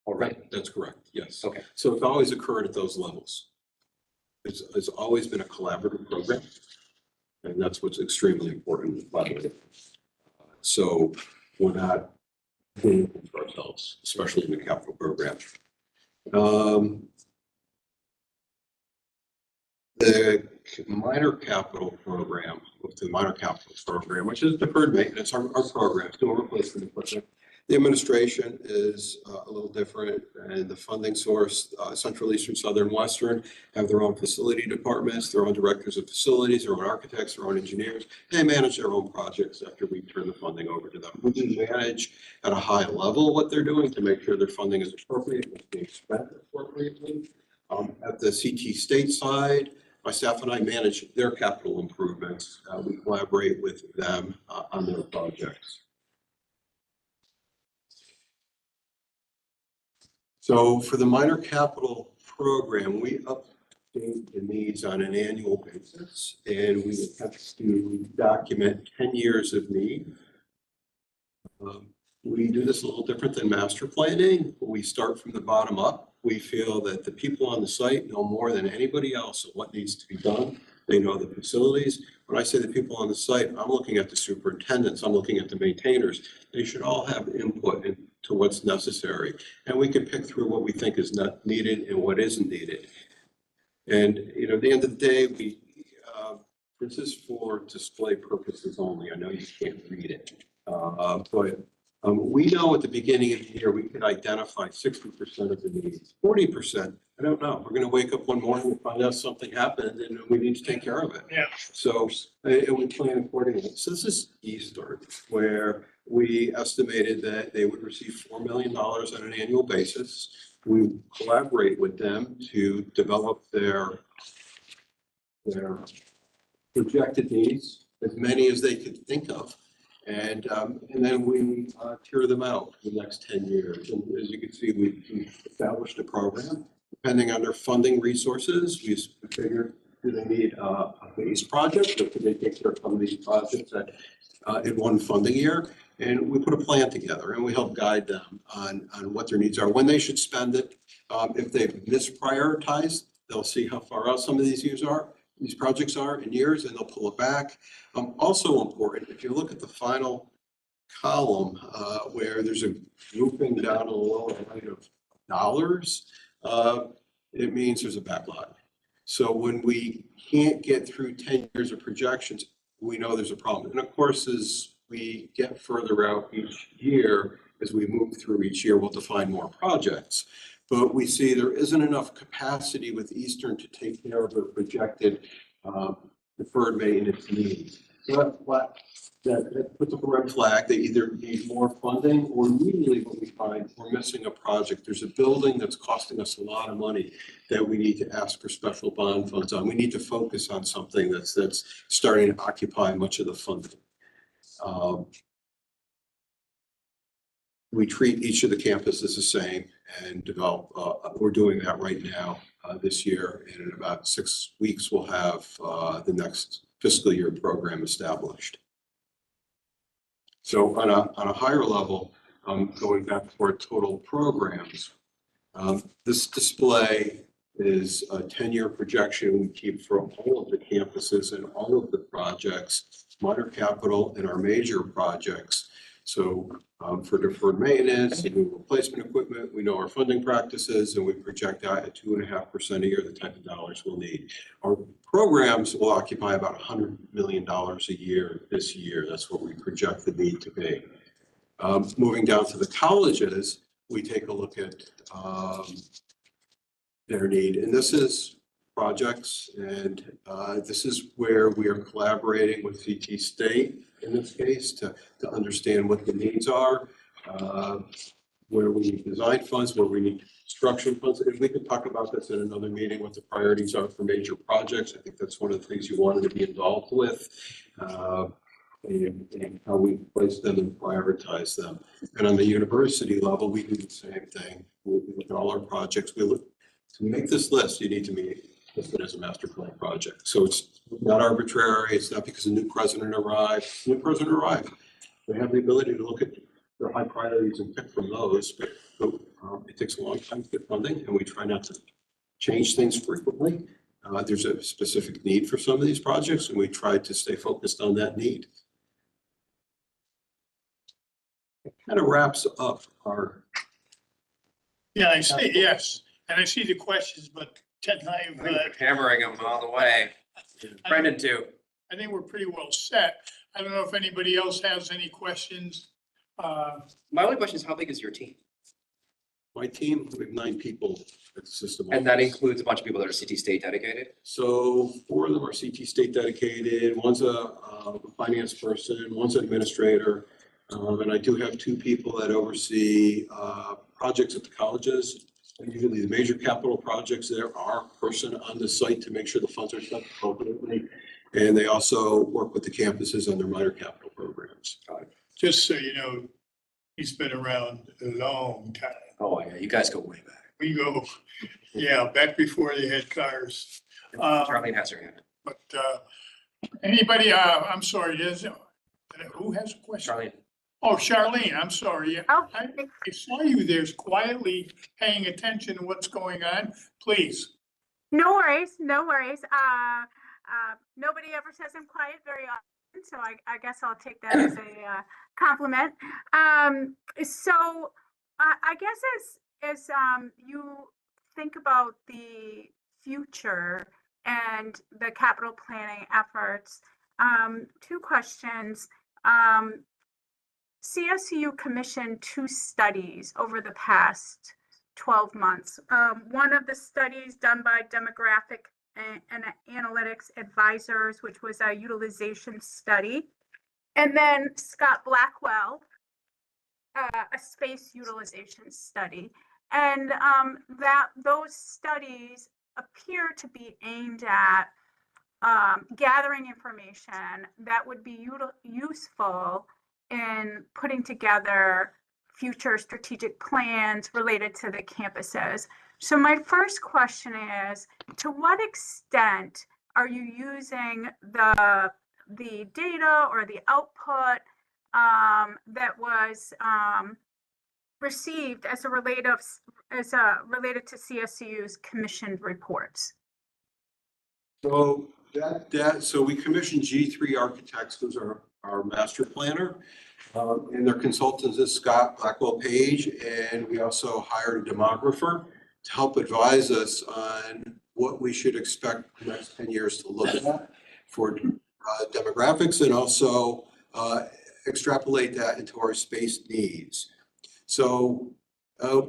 Already. That's correct. Yes. Okay. So it's always occurred at those levels. It's always been a collaborative program, and that's what's extremely important about it. So we're not doing it for ourselves, especially in the capital program. The minor capital program, which is deferred maintenance, our program, still replacement equipment. The administration is a little different, and the funding source, Central, Eastern, Southern, Western, have their own facility departments, their own directors of facilities, their own architects, their own engineers. They manage their own projects after we turn the funding over to them. We do manage at a high level what they're doing to make sure their funding is appropriate, it's being spent appropriately. At the CT state side, my staff and I manage their capital improvements. We collaborate with them on their projects. So for the minor capital program, we update the needs on an annual basis, and we attempt to document 10 years of need. We do this a little different than master planning. We start from the bottom up. We feel that the people on the site know more than anybody else of what needs to be done. They know the facilities. When I say the people on the site, I'm looking at the superintendents, I'm looking at the maintainers. They should all have input into what's necessary. And we can pick through what we think is not needed and what isn't needed. And, at the end of the day, this is for display purposes only. I know you can't read it. But we know at the beginning of the year, we could identify 60% of the needs. 40%, I don't know. We're going to wake up one morning and find out something happened and we need to take care of it. Yeah. So and we plan accordingly. So this is Eastern, where we estimated that they would receive $4 million on an annual basis. We collaborate with them to develop their projected needs, as many as they could think of. And then we tier them out for the next 10 years. And as you can see, we've established a program. Depending on their funding resources, we figure, do they need a base project, or could they take care of some of these projects in one funding year? And we put a plan together and we help guide them on what their needs are, when they should spend it. If they've misprioritized, they'll see how far out some of these projects are in years, and they'll pull it back. Also important, if you look at the final column where there's a grouping down on the lower right of dollars, it means there's a backlog. So when we can't get through 10 years of projections, we know there's a problem. And of course, as we get further out each year, as we move through each year, we'll define more projects. But we see there isn't enough capacity with Eastern to take care of their projected deferred maintenance needs. So that puts up a red flag. They either need more funding, or usually what we find, we're missing a project. There's a building that's costing us a lot of money that we need to ask for special bond funds on. We need to focus on something that's starting to occupy much of the funding. We treat each of the campuses the same and develop, we're doing that right now this year. And in about 6 weeks, we'll have the next fiscal year program established. So on a higher level, going back to our total programs, this display is a 10-year projection we keep for all of the campuses and all of the projects, minor capital and our major projects. So for deferred maintenance and replacement equipment, we know our funding practices, and we project out at 2.5% a year the type of dollars we'll need. Our programs will occupy about $100 million a year this year. That's what we project the need to be. Moving down to the colleges, we take a look at their need, and this is projects, and this is where we are collaborating with CT State in this case to understand what the needs are, where we need design funds, where we need construction funds. And we could talk about this in another meeting, what the priorities are for major projects. I think that's one of the things you wanted to be involved with, and how we place them and prioritize them. And on the university level, we do the same thing. We look at all our projects. We look to make this list. You need to be listed as a master plan project. So it's not arbitrary. It's not because a new president arrived. New president arrived. They have the ability to look at their high priorities and pick from those, but it takes a long time to get funding, and we try not to change things frequently. There's a specific need for some of these projects, and we try to stay focused on that need. It kind of wraps up our. Yeah, I see, yes, and I see the questions, but Ted and I, Hammering them all the way. Brendan too. I think we're pretty well set. I don't know if anybody else has any questions My only question is, how big is your team? My team, we have 9 people at the system. And that office. includes a bunch of people that are CT State dedicated? So 4 of them are CT State dedicated, one's a finance person, one's an administrator. And I do have 2 people that oversee projects at the colleges. Usually the major capital projects, there are a person on the site to make sure the funds are spent appropriately. And they also work with the campuses on their minor capital programs. Just so you know, he's been around a long time. Oh, yeah, you guys go way back. We go, yeah, back before they had cars. Charlene has her hand. But anybody, I'm sorry, who has a question? Charlene. Oh, Charlene, I'm sorry. Oh. I saw you there quietly paying attention to what's going on. Please. No worries, no worries. Nobody ever says I'm quiet very often, so I guess I'll take that as a compliment. So I guess as you think about the future and the capital planning efforts, 2 questions. CSU commissioned 2 studies over the past 12 months. One of the studies done by Demographic and Analytics Advisors, which was a utilization study. And then Scott Blackwell, a space utilization study. And those studies appear to be aimed at gathering information that would be useful in putting together future strategic plans related to the campuses. So my first question is, to what extent are you using the data or the output that was received as related to CSU's commissioned reports? So so we commissioned G3 Architects, who's our master planner. And their consultants is Scott Blackwell Page, and we also hired a demographer to help advise us on what we should expect the next 10 years to look at for demographics, and also extrapolate that into our space needs. So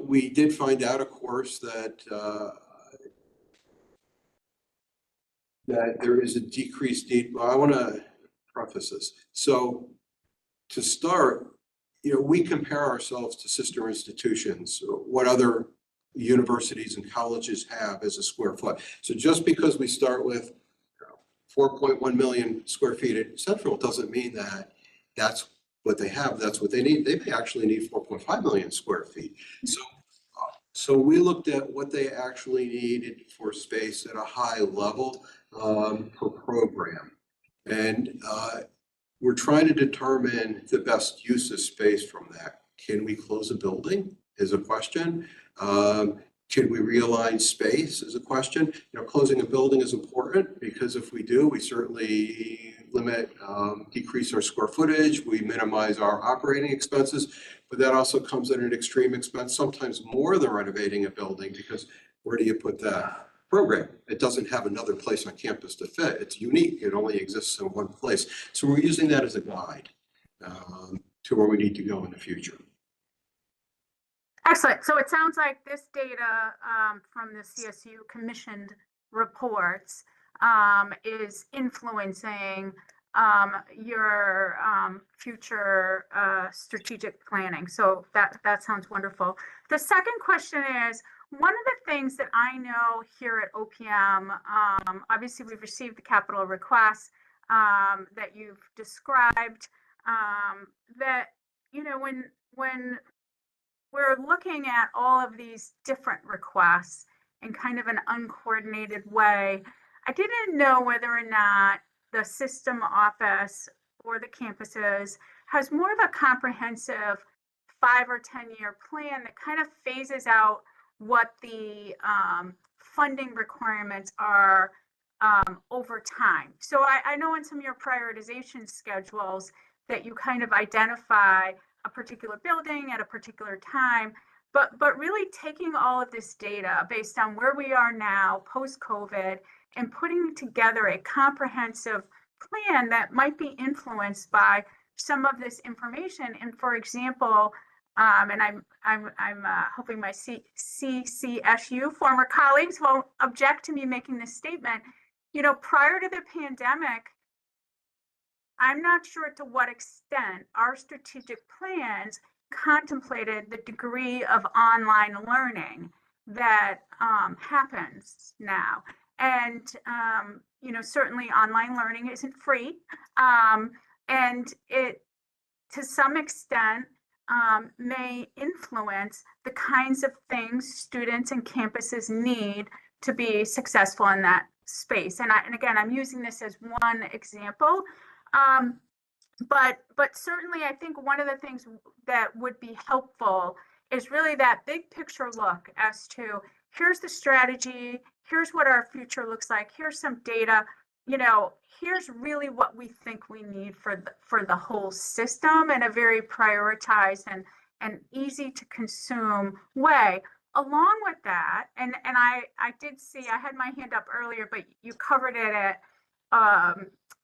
we did find out, of course, that there is a decreased need. Well, I want to preface this. So to start, we compare ourselves to sister institutions, what other universities and colleges have as a square foot. So just because we start with 4.1 million square feet at Central doesn't mean that that's what they have, that's what they need. They may actually need 4.5 million square feet. So we looked at what they actually needed for space at a high level per program. And we're trying to determine the best use of space from that. Can we close a building is a question. Can we realign space is a question. Closing a building is important because if we do, we certainly decrease our square footage, we minimize our operating expenses, but that also comes at an extreme expense, sometimes more than renovating a building, because where do you put that program? It doesn't have another place on campus to fit. It's unique. It only exists in one place. So we're using that as a guide to where we need to go in the future. Excellent. So it sounds like this data from the CSU commissioned reports is influencing your future strategic planning. So that sounds wonderful. The second question is, one of the things that I know here at OPM, obviously we've received the capital requests that you've described, that, when we're looking at all of these different requests in kind of an uncoordinated way, I didn't know whether or not the system office or the campuses has more of a comprehensive 5 or 10-year plan that kind of phases out what the funding requirements are over time. So I know in some of your prioritization schedules that you kind of identify a particular building at a particular time, but really taking all of this data based on where we are now post-COVID and putting together a comprehensive plan that might be influenced by some of this information. And for example, and I'm hoping my CCSU former colleagues won't object to me making this statement. You know, prior to the pandemic, I'm not sure to what extent our strategic plans contemplated the degree of online learning that happens now. And, you know, certainly online learning isn't free. And it, to some extent, may influence the kinds of things students and campuses need to be successful in that space. And again, I'm using this as one example. But certainly I think one of the things that would be helpful is really that big picture look as to here's the strategy, here's what our future looks like, here's some data, you know, here's really what we think we need for the whole system in a very prioritized and easy to consume way. Along with that, and I did see, I had my hand up earlier, but you covered it at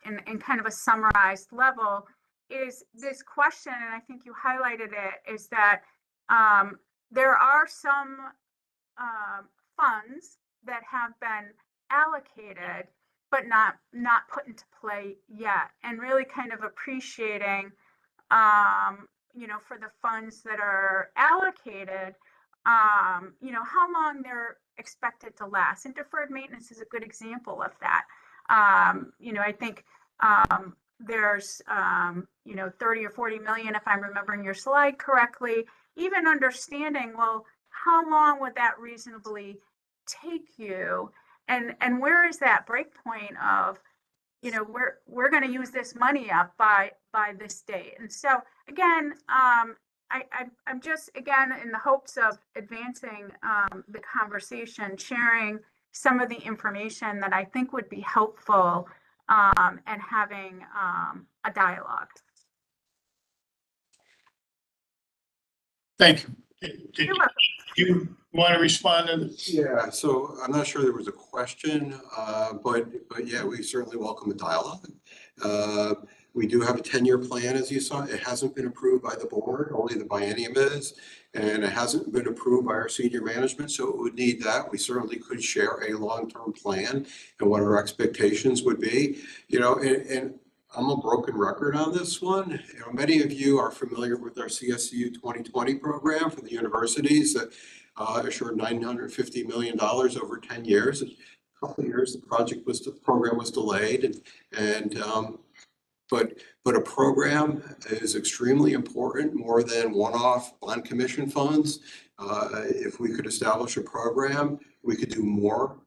in kind of a summarized level, is this question, and I think you highlighted it, is that there are some funds that have been allocated but not put into play yet, and really kind of appreciating you know, for the funds that are allocated, you know, how long they're expected to last. And deferred maintenance is a good example of that. You know, I think there's, you know, 30 or 40 million, if I'm remembering your slide correctly, even understanding, well, how long would that reasonably take you? And where is that break point of, you know, we're going to use this money up by this date. And so again, I'm just, again, in the hopes of advancing the conversation, sharing some of the information that I think would be helpful, and having a dialogue. Thank you. Did You're welcome. you want to respond to this? Yeah, so I'm not sure there was a question, but yeah, we certainly welcome a dialogue. We do have a 10-year plan, as you saw. It hasn't been approved by the board, only the biennium is, and it hasn't been approved by our senior management, so it would need that. We certainly could share a long-term plan and what our expectations would be. You know, and I'm a broken record on this one. You know, many of you are familiar with our CSU 2020 program for the universities that assured $950 million over 10 years. A couple of years, the program was delayed, but a program is extremely important, more than one-off bond commission funds. If we could establish a program, we could do more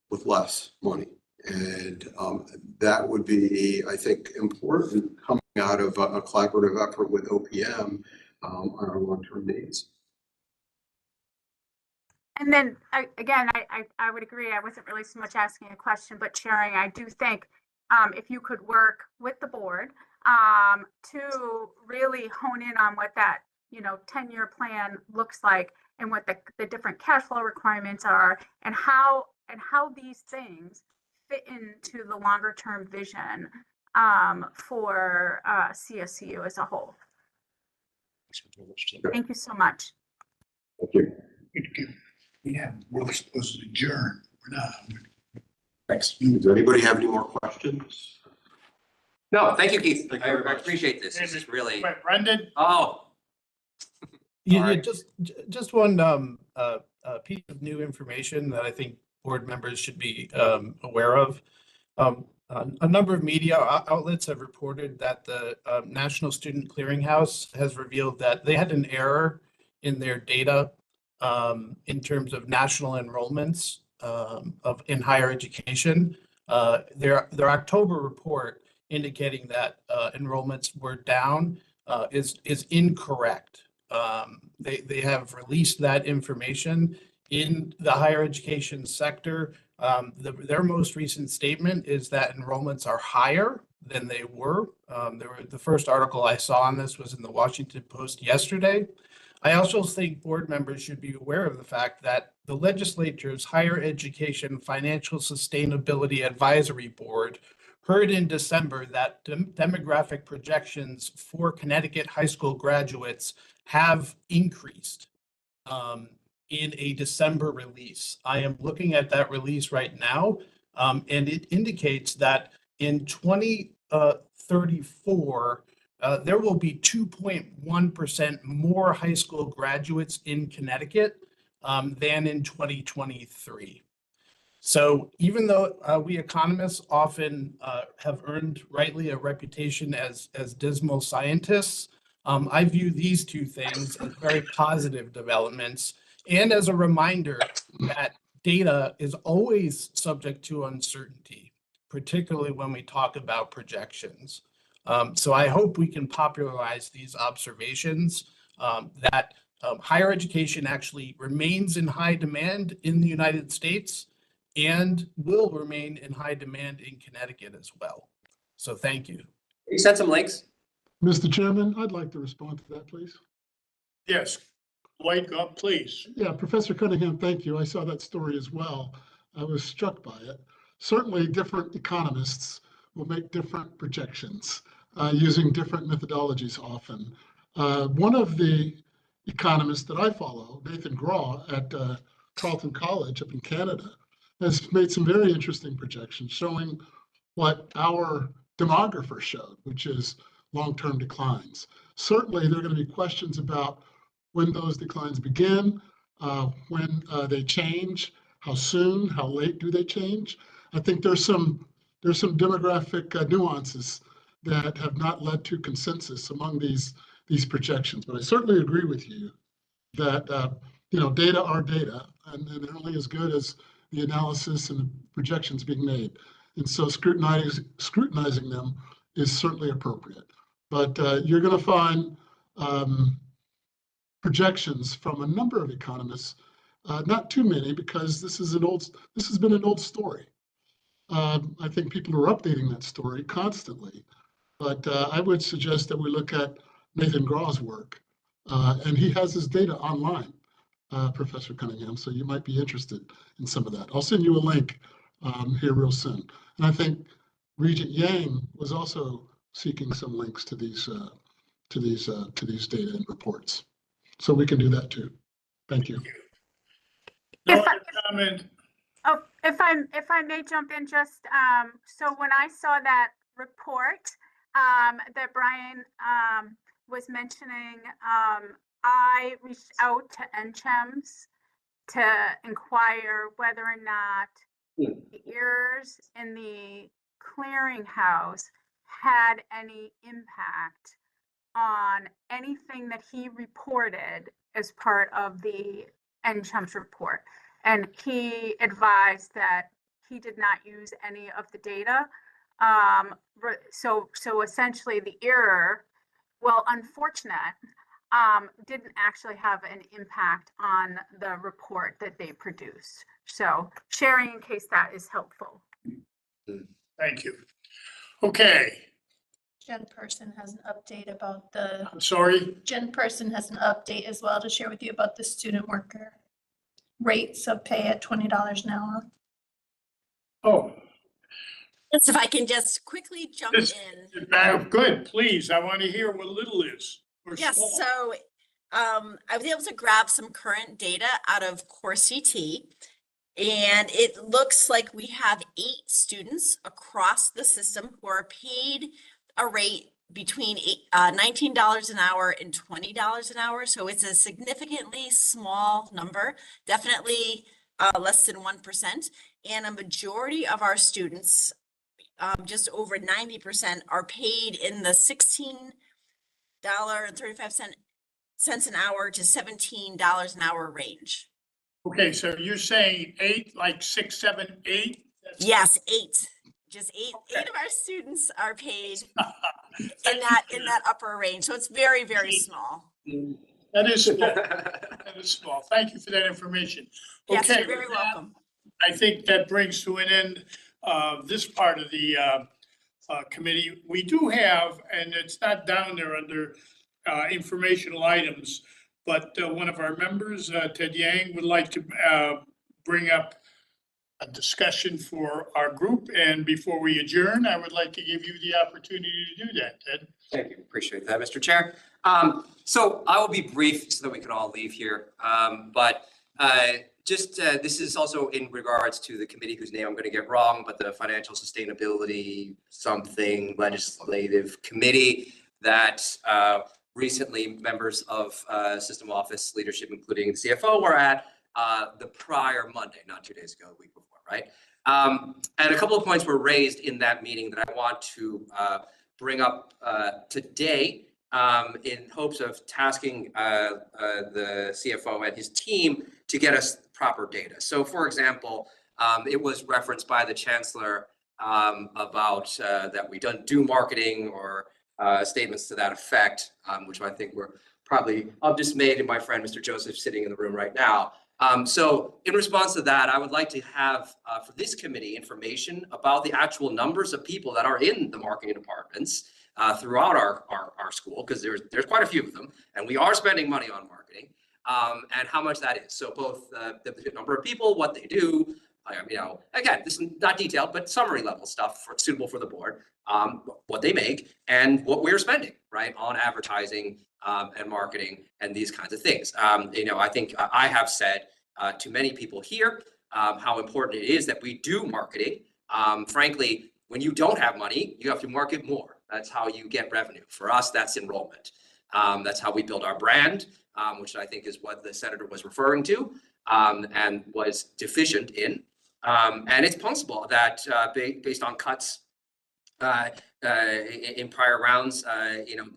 with less money. And that would be, I think, important coming out of a collaborative effort with OPM on our long-term needs. And then again, I would agree. I wasn't really so much asking a question, but sharing. I do think if you could work with the board to really hone in on what that, you know, 10-year plan looks like, and what the different cash flow requirements are, and how these things fit into the longer term vision for CSU as a whole. Thank you so much. Thank you. Yeah, we're supposed to adjourn. We're not. Thanks. Does anybody have any more questions? No, thank you, Keith. Thank you I very much. appreciate this. This is really, Wait, Brendan? oh, Yeah, Alright. just one piece of new information that I think board members should be aware of. A number of media outlets have reported that the National Student Clearinghouse has revealed that they had an error in their data in terms of national enrollments in higher education. Their October report indicating that enrollments were down is incorrect. They have released that information in the higher education sector. Their most recent statement is that enrollments are higher than they were. The first article I saw on this was in the Washington Post yesterday. I also think board members should be aware of the fact that the legislature's Higher Education Financial Sustainability Advisory Board heard in December that demographic projections for Connecticut high school graduates have increased in a December release. I am looking at that release right now, and it indicates that in 2034, there will be 2.1% more high school graduates in Connecticut than in 2023. So even though we economists often have earned rightly a reputation as dismal scientists, I view these two things as very positive developments, and as a reminder that data is always subject to uncertainty, particularly when we talk about projections. So I hope we can popularize these observations that higher education actually remains in high demand in the United States and will remain in high demand in Connecticut as well. So thank you. You sent some links. Mr. Chairman, I'd like to respond to that, please. Yes, White, please. Yeah, Professor Cunningham, thank you. I saw that story as well. I was struck by it. Certainly, different economists will make different projections using different methodologies often. One of the economists that I follow, Nathan Graw at Carleton College up in Canada, has made some very interesting projections showing what our demographer showed, which is long-term declines. Certainly, there are going to be questions about when those declines begin, when they change, how soon, how late do they change. I think there's some demographic nuances that have not led to consensus among these projections. But I certainly agree with you that data are data, and they're only as good as the analysis and the projections being made. And so scrutinizing them is certainly appropriate. But you're going to find projections from a number of economists, not too many, because this has been an old story. I think people are updating that story constantly. But I would suggest that we look at Nathan Graw's work, and he has his data online, Professor Cunningham, so you might be interested in some of that. I'll send you a link here real soon. And I think Regent Yang was also seeking some links to these data and reports. So we can do that too. Thank you. No other comment? Oh, if I may jump in just, so when I saw that report that Brian was mentioning, I reached out to NCHEMS to inquire whether or not the errors in the clearinghouse had any impact on anything that he reported as part of the NCHEMS report. And he advised that he did not use any of the data. So essentially the error, well, unfortunate, didn't actually have an impact on the report that they produced. So sharing in case that is helpful. Thank you. Okay, Jen Person has an update about the, I'm sorry. Jen Person has an update as well to share with you about the student worker rates of pay at $20 an hour. Oh, So if I can just quickly jump This- in. good, please. I want to hear what little is. Or Yes, small. so I was able to grab some current data out of Core CT. And it looks like we have 8 students across the system who are paid a rate between $19 an hour and $20 an hour. So it's a significantly small number, definitely less than 1%. And a majority of our students, just over 90%, are paid in the $16.35 an hour to $17 an hour range. Okay, so you're saying 8, like 6, 7, 8? Yes, 8. Just eight Okay. of our students are paid in that upper range. So it's very, very small. That is small. That is small. Thank you for that information. Yes, Okay, you're very with that, welcome. I think that brings to an end this part of the committee. We do have, and it's not down there under informational items, but one of our members, Ted Yang, would like to bring up a discussion for our group. And before we adjourn, I would like to give you the opportunity to do that, Ted. Thank you. Appreciate that, Mr. Chair. So I will be brief so that we can all leave here. This is also in regards to the committee whose name I'm going to get wrong, but the Financial Sustainability Something Legislative Committee that recently members of System Office leadership, including the CFO, were at the prior Monday, not 2 days ago, the week before, right? And a couple of points were raised in that meeting that I want to bring up today in hopes of tasking the CFO and his team to get us proper data. So for example, it was referenced by the Chancellor about that we don't do marketing or statements to that effect, which I think were probably dismayed in my friend Mr. Joseph sitting in the room right now. So in response to that, I would like to have for this committee information about the actual numbers of people that are in the marketing departments throughout our school, because there's quite a few of them, and we are spending money on marketing, and how much that is. So both the number of people, what they do, again, this is not detailed, but summary level stuff suitable for the board, what they make and what we're spending, right, on advertising and marketing and these kinds of things. I think I have said to many people here how important it is that we do marketing. Frankly, when you don't have money, you have to market more. That's how you get revenue. For us, that's enrollment. That's how we build our brand, which I think is what the senator was referring to and was deficient in. And it's possible that based on cuts in prior rounds, we have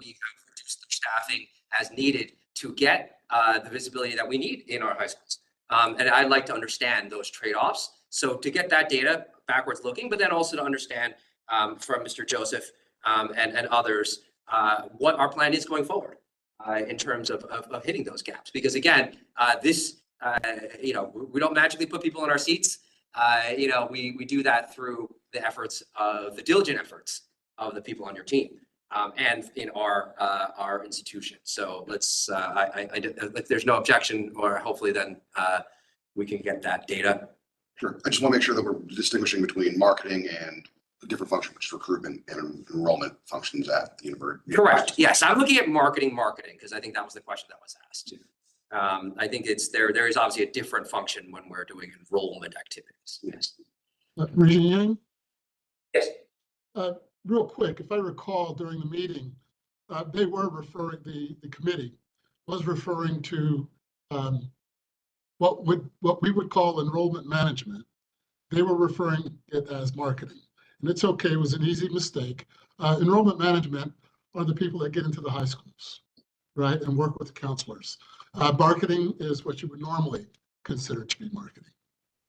reduced the staffing as needed to get the visibility that we need in our high schools. And I'd like to understand those trade-offs. So to get that data backwards looking, but then also to understand from Mr. Joseph and others what our plan is going forward in terms of hitting those gaps. Because again, we don't magically put people in our seats. We do that through the diligent efforts of the people on your team and in our institution. So let's, if there's no objection, or hopefully then we can get that data. Sure. I just want to make sure that we're distinguishing between marketing and the different function, which is recruitment and enrollment functions at the university. Correct. Yes, I'm looking at marketing, because I think that was the question that was asked. I think there is obviously a different function when we're doing enrollment activities. Yes. Regina Yang? Yes. Real quick, if I recall during the meeting, they were referring, the committee was referring to what we would call enrollment management. They were referring it as marketing. And it's okay, it was an easy mistake. Enrollment management are the people that get into the high schools, right, and work with the counselors. Marketing is what you would normally consider to be marketing.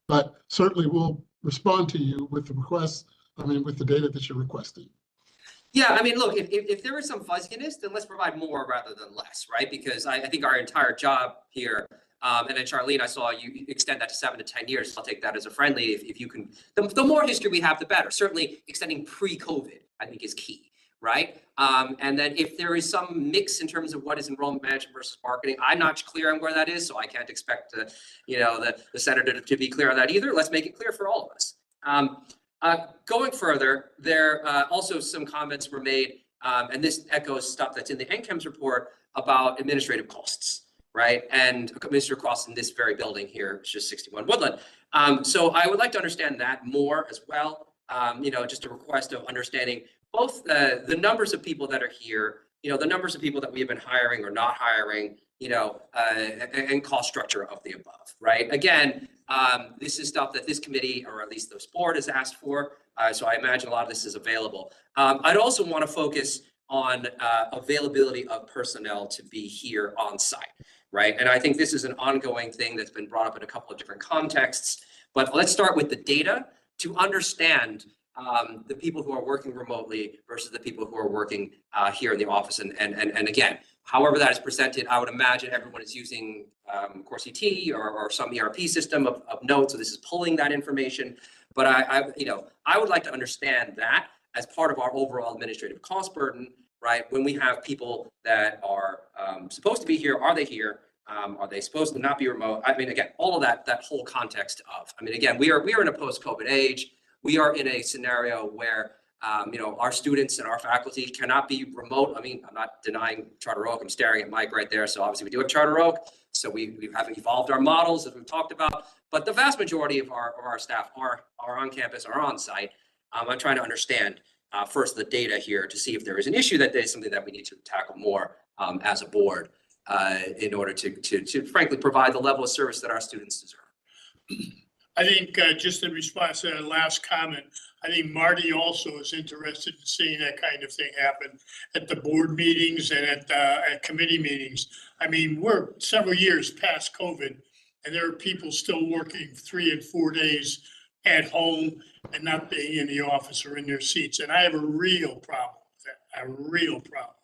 But certainly we'll respond to you with the requests, with the data that you're requesting. Yeah, look, if there is some fuzziness, then let's provide more rather than less, right? Because I think our entire job here, and then Charlene, I saw you extend that to 7 to 10 years. I'll take that as a friendly. If you can, the more history we have, the better. Certainly extending pre-COVID, I think, is key, right? And then if there is some mix in terms of what is enrollment management versus marketing, I'm not clear on where that is, so I can't expect the senator to be clear on that either. Let's make it clear for all of us. Going further, there also some comments were made, and this echoes stuff that's in the NCHEMS report about administrative costs, right? And administrative costs in this very building here, it's just 61 Woodland. So I would like to understand that more as well. Just a request of understanding both the numbers of people that are here, the numbers of people that we have been hiring or not hiring, and cost structure of the above, right? Again, this is stuff that this committee, or at least this board, has asked for. So I imagine a lot of this is available. I'd also want to focus on availability of personnel to be here on site, right? And I think this is an ongoing thing that's been brought up in a couple of different contexts. But let's start with the data to understand the people who are working remotely versus the people who are working here in the office. And again, however that is presented, I would imagine everyone is using Course ET or some ERP system of notes. So this is pulling that information. But I would like to understand that as part of our overall administrative cost burden, right? When we have people that are supposed to be here, are they here? Are they supposed to not be remote? I mean, again, all of that whole context of, I mean, again, we are in a post-COVID age. We are in a scenario where, our students and our faculty cannot be remote. I mean, I'm not denying Charter Oak. I'm staring at Mike right there. So obviously we do have Charter Oak. So we have evolved our models as we've talked about, but the vast majority of our staff are on campus, are on site. I'm trying to understand first the data here to see if there is an issue that is something that we need to tackle more as a board in order to frankly provide the level of service that our students deserve. I think just in response to that last comment, I think Marty also is interested in seeing that kind of thing happen at the board meetings and at committee meetings. I mean, we're several years past COVID, and there are people still working 3 and 4 days at home and not being in the office or in their seats. And I have a real problem with that, a real problem.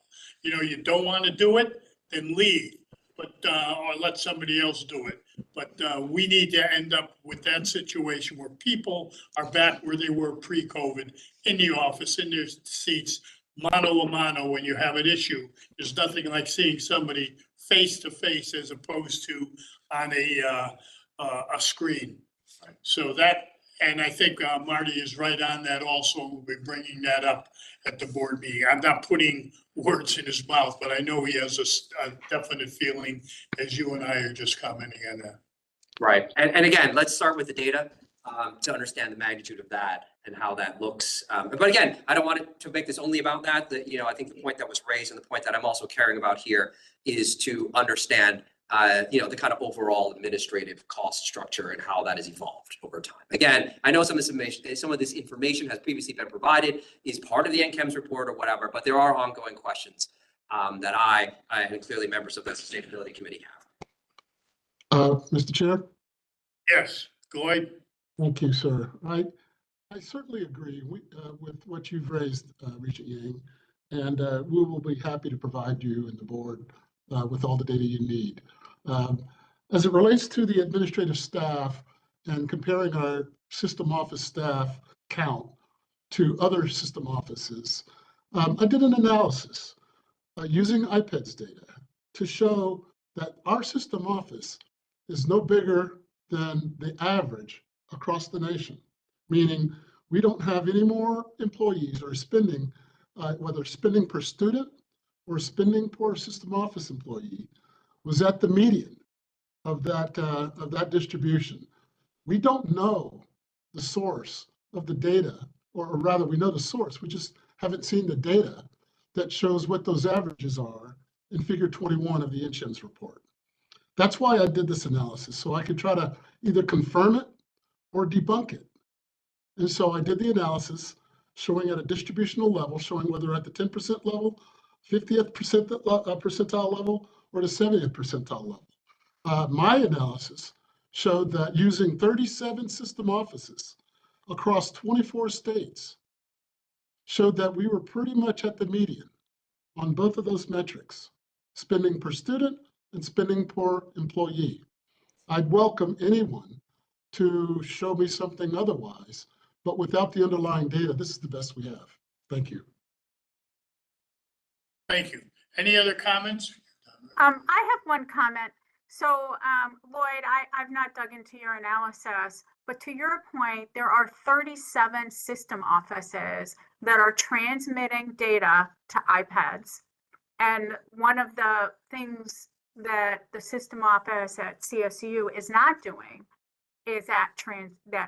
You don't want to do it, then leave, but or let somebody else do it. But we need to end up with that situation where people are back where they were pre-COVID, in the office, in their seats, mano a mano when you have an issue. There's nothing like seeing somebody face to face as opposed to on a screen. So that, and I think Marty is right on that also. We'll be bringing that up at the board meeting. I'm not putting words in his mouth, but I know he has a definite feeling as you and I are just commenting on that. Right. And again, let's start with the data to understand the magnitude of that and how that looks. But again, I don't want it to make this only about that. I think the point that was raised and the point that I'm also caring about here is to understand, the kind of overall administrative cost structure and how that has evolved over time. Again, I know some of this information has previously been provided, is part of the NCHEMS report or whatever, but there are ongoing questions that I and clearly members of the Sustainability Committee have. Mr. Chair? Yes, Lloyd? Thank you, sir. I certainly agree with what you've raised, Regent Yang, and we will be happy to provide you and the board with all the data you need. As it relates to the administrative staff and comparing our system office staff count to other system offices, I did an analysis using IPEDS data to show that our system office is no bigger than the average across the nation, meaning we don't have any more employees or spending, whether spending per student or spending per system office employee, was at the median of that distribution. We don't know the source of the data, or rather we know the source, we just haven't seen the data that shows what those averages are in figure 21 of the NCHEMS report. That's why I did this analysis, so I could try to either confirm it or debunk it. And so I did the analysis showing at a distributional level, showing whether at the 10% level, 50th percentile level, or the 70th percentile level. My analysis showed that using 37 system offices across 24 states showed that we were pretty much at the median on both of those metrics, spending per student and spending per employee. I'd welcome anyone to show me something otherwise, but without the underlying data, this is the best we have. Thank you. Thank you. Any other comments? I have one comment. So, Lloyd, I've not dug into your analysis, but to your point, there are 37 system offices that are transmitting data to iPads. And one of the things that the system office at CSU is not doing is that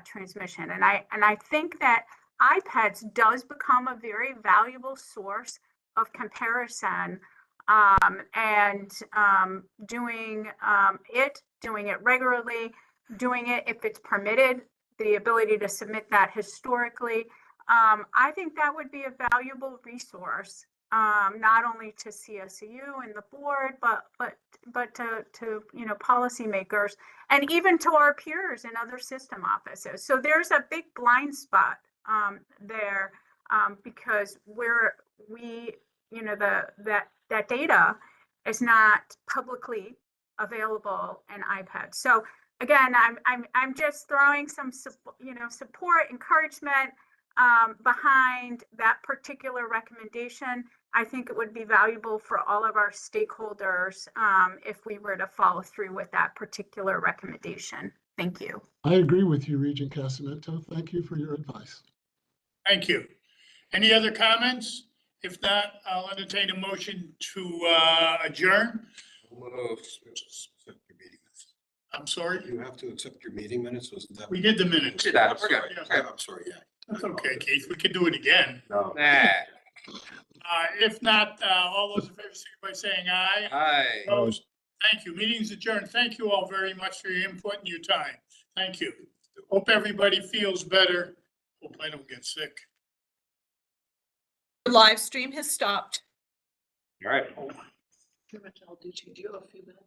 transmission. And I think that iPads does become a very valuable source of comparison, and doing it regularly, doing it if it's permitted, the ability to submit that historically. I think that would be a valuable resource, not only to CSU and the board, but to policymakers and even to our peers in other system offices. So there's a big blind spot there, because that data is not publicly available in iPads. So again, I'm just throwing some support, encouragement behind that particular recommendation. I think it would be valuable for all of our stakeholders if we were to follow through with that particular recommendation. Thank you. I agree with you, Regent Casamento. Thank you for your advice. Thank you. Any other comments? If not, I'll entertain a motion to adjourn. Moved. I'm sorry, You have to accept your meeting minutes, wasn't that? we did the minutes. Did that, we're good. Yeah, I'm sorry, yeah. that's okay, Keith. We could do it again. No. Nah, If not, all those in favor, signify by saying aye. hi. Opposed? Thank you. Meeting's adjourned. Thank you all very much for your input and your time. Thank you. Hope everybody feels better. Hope I don't get sick. The live stream has stopped. All right. Pretty much all do change. You have a few minutes.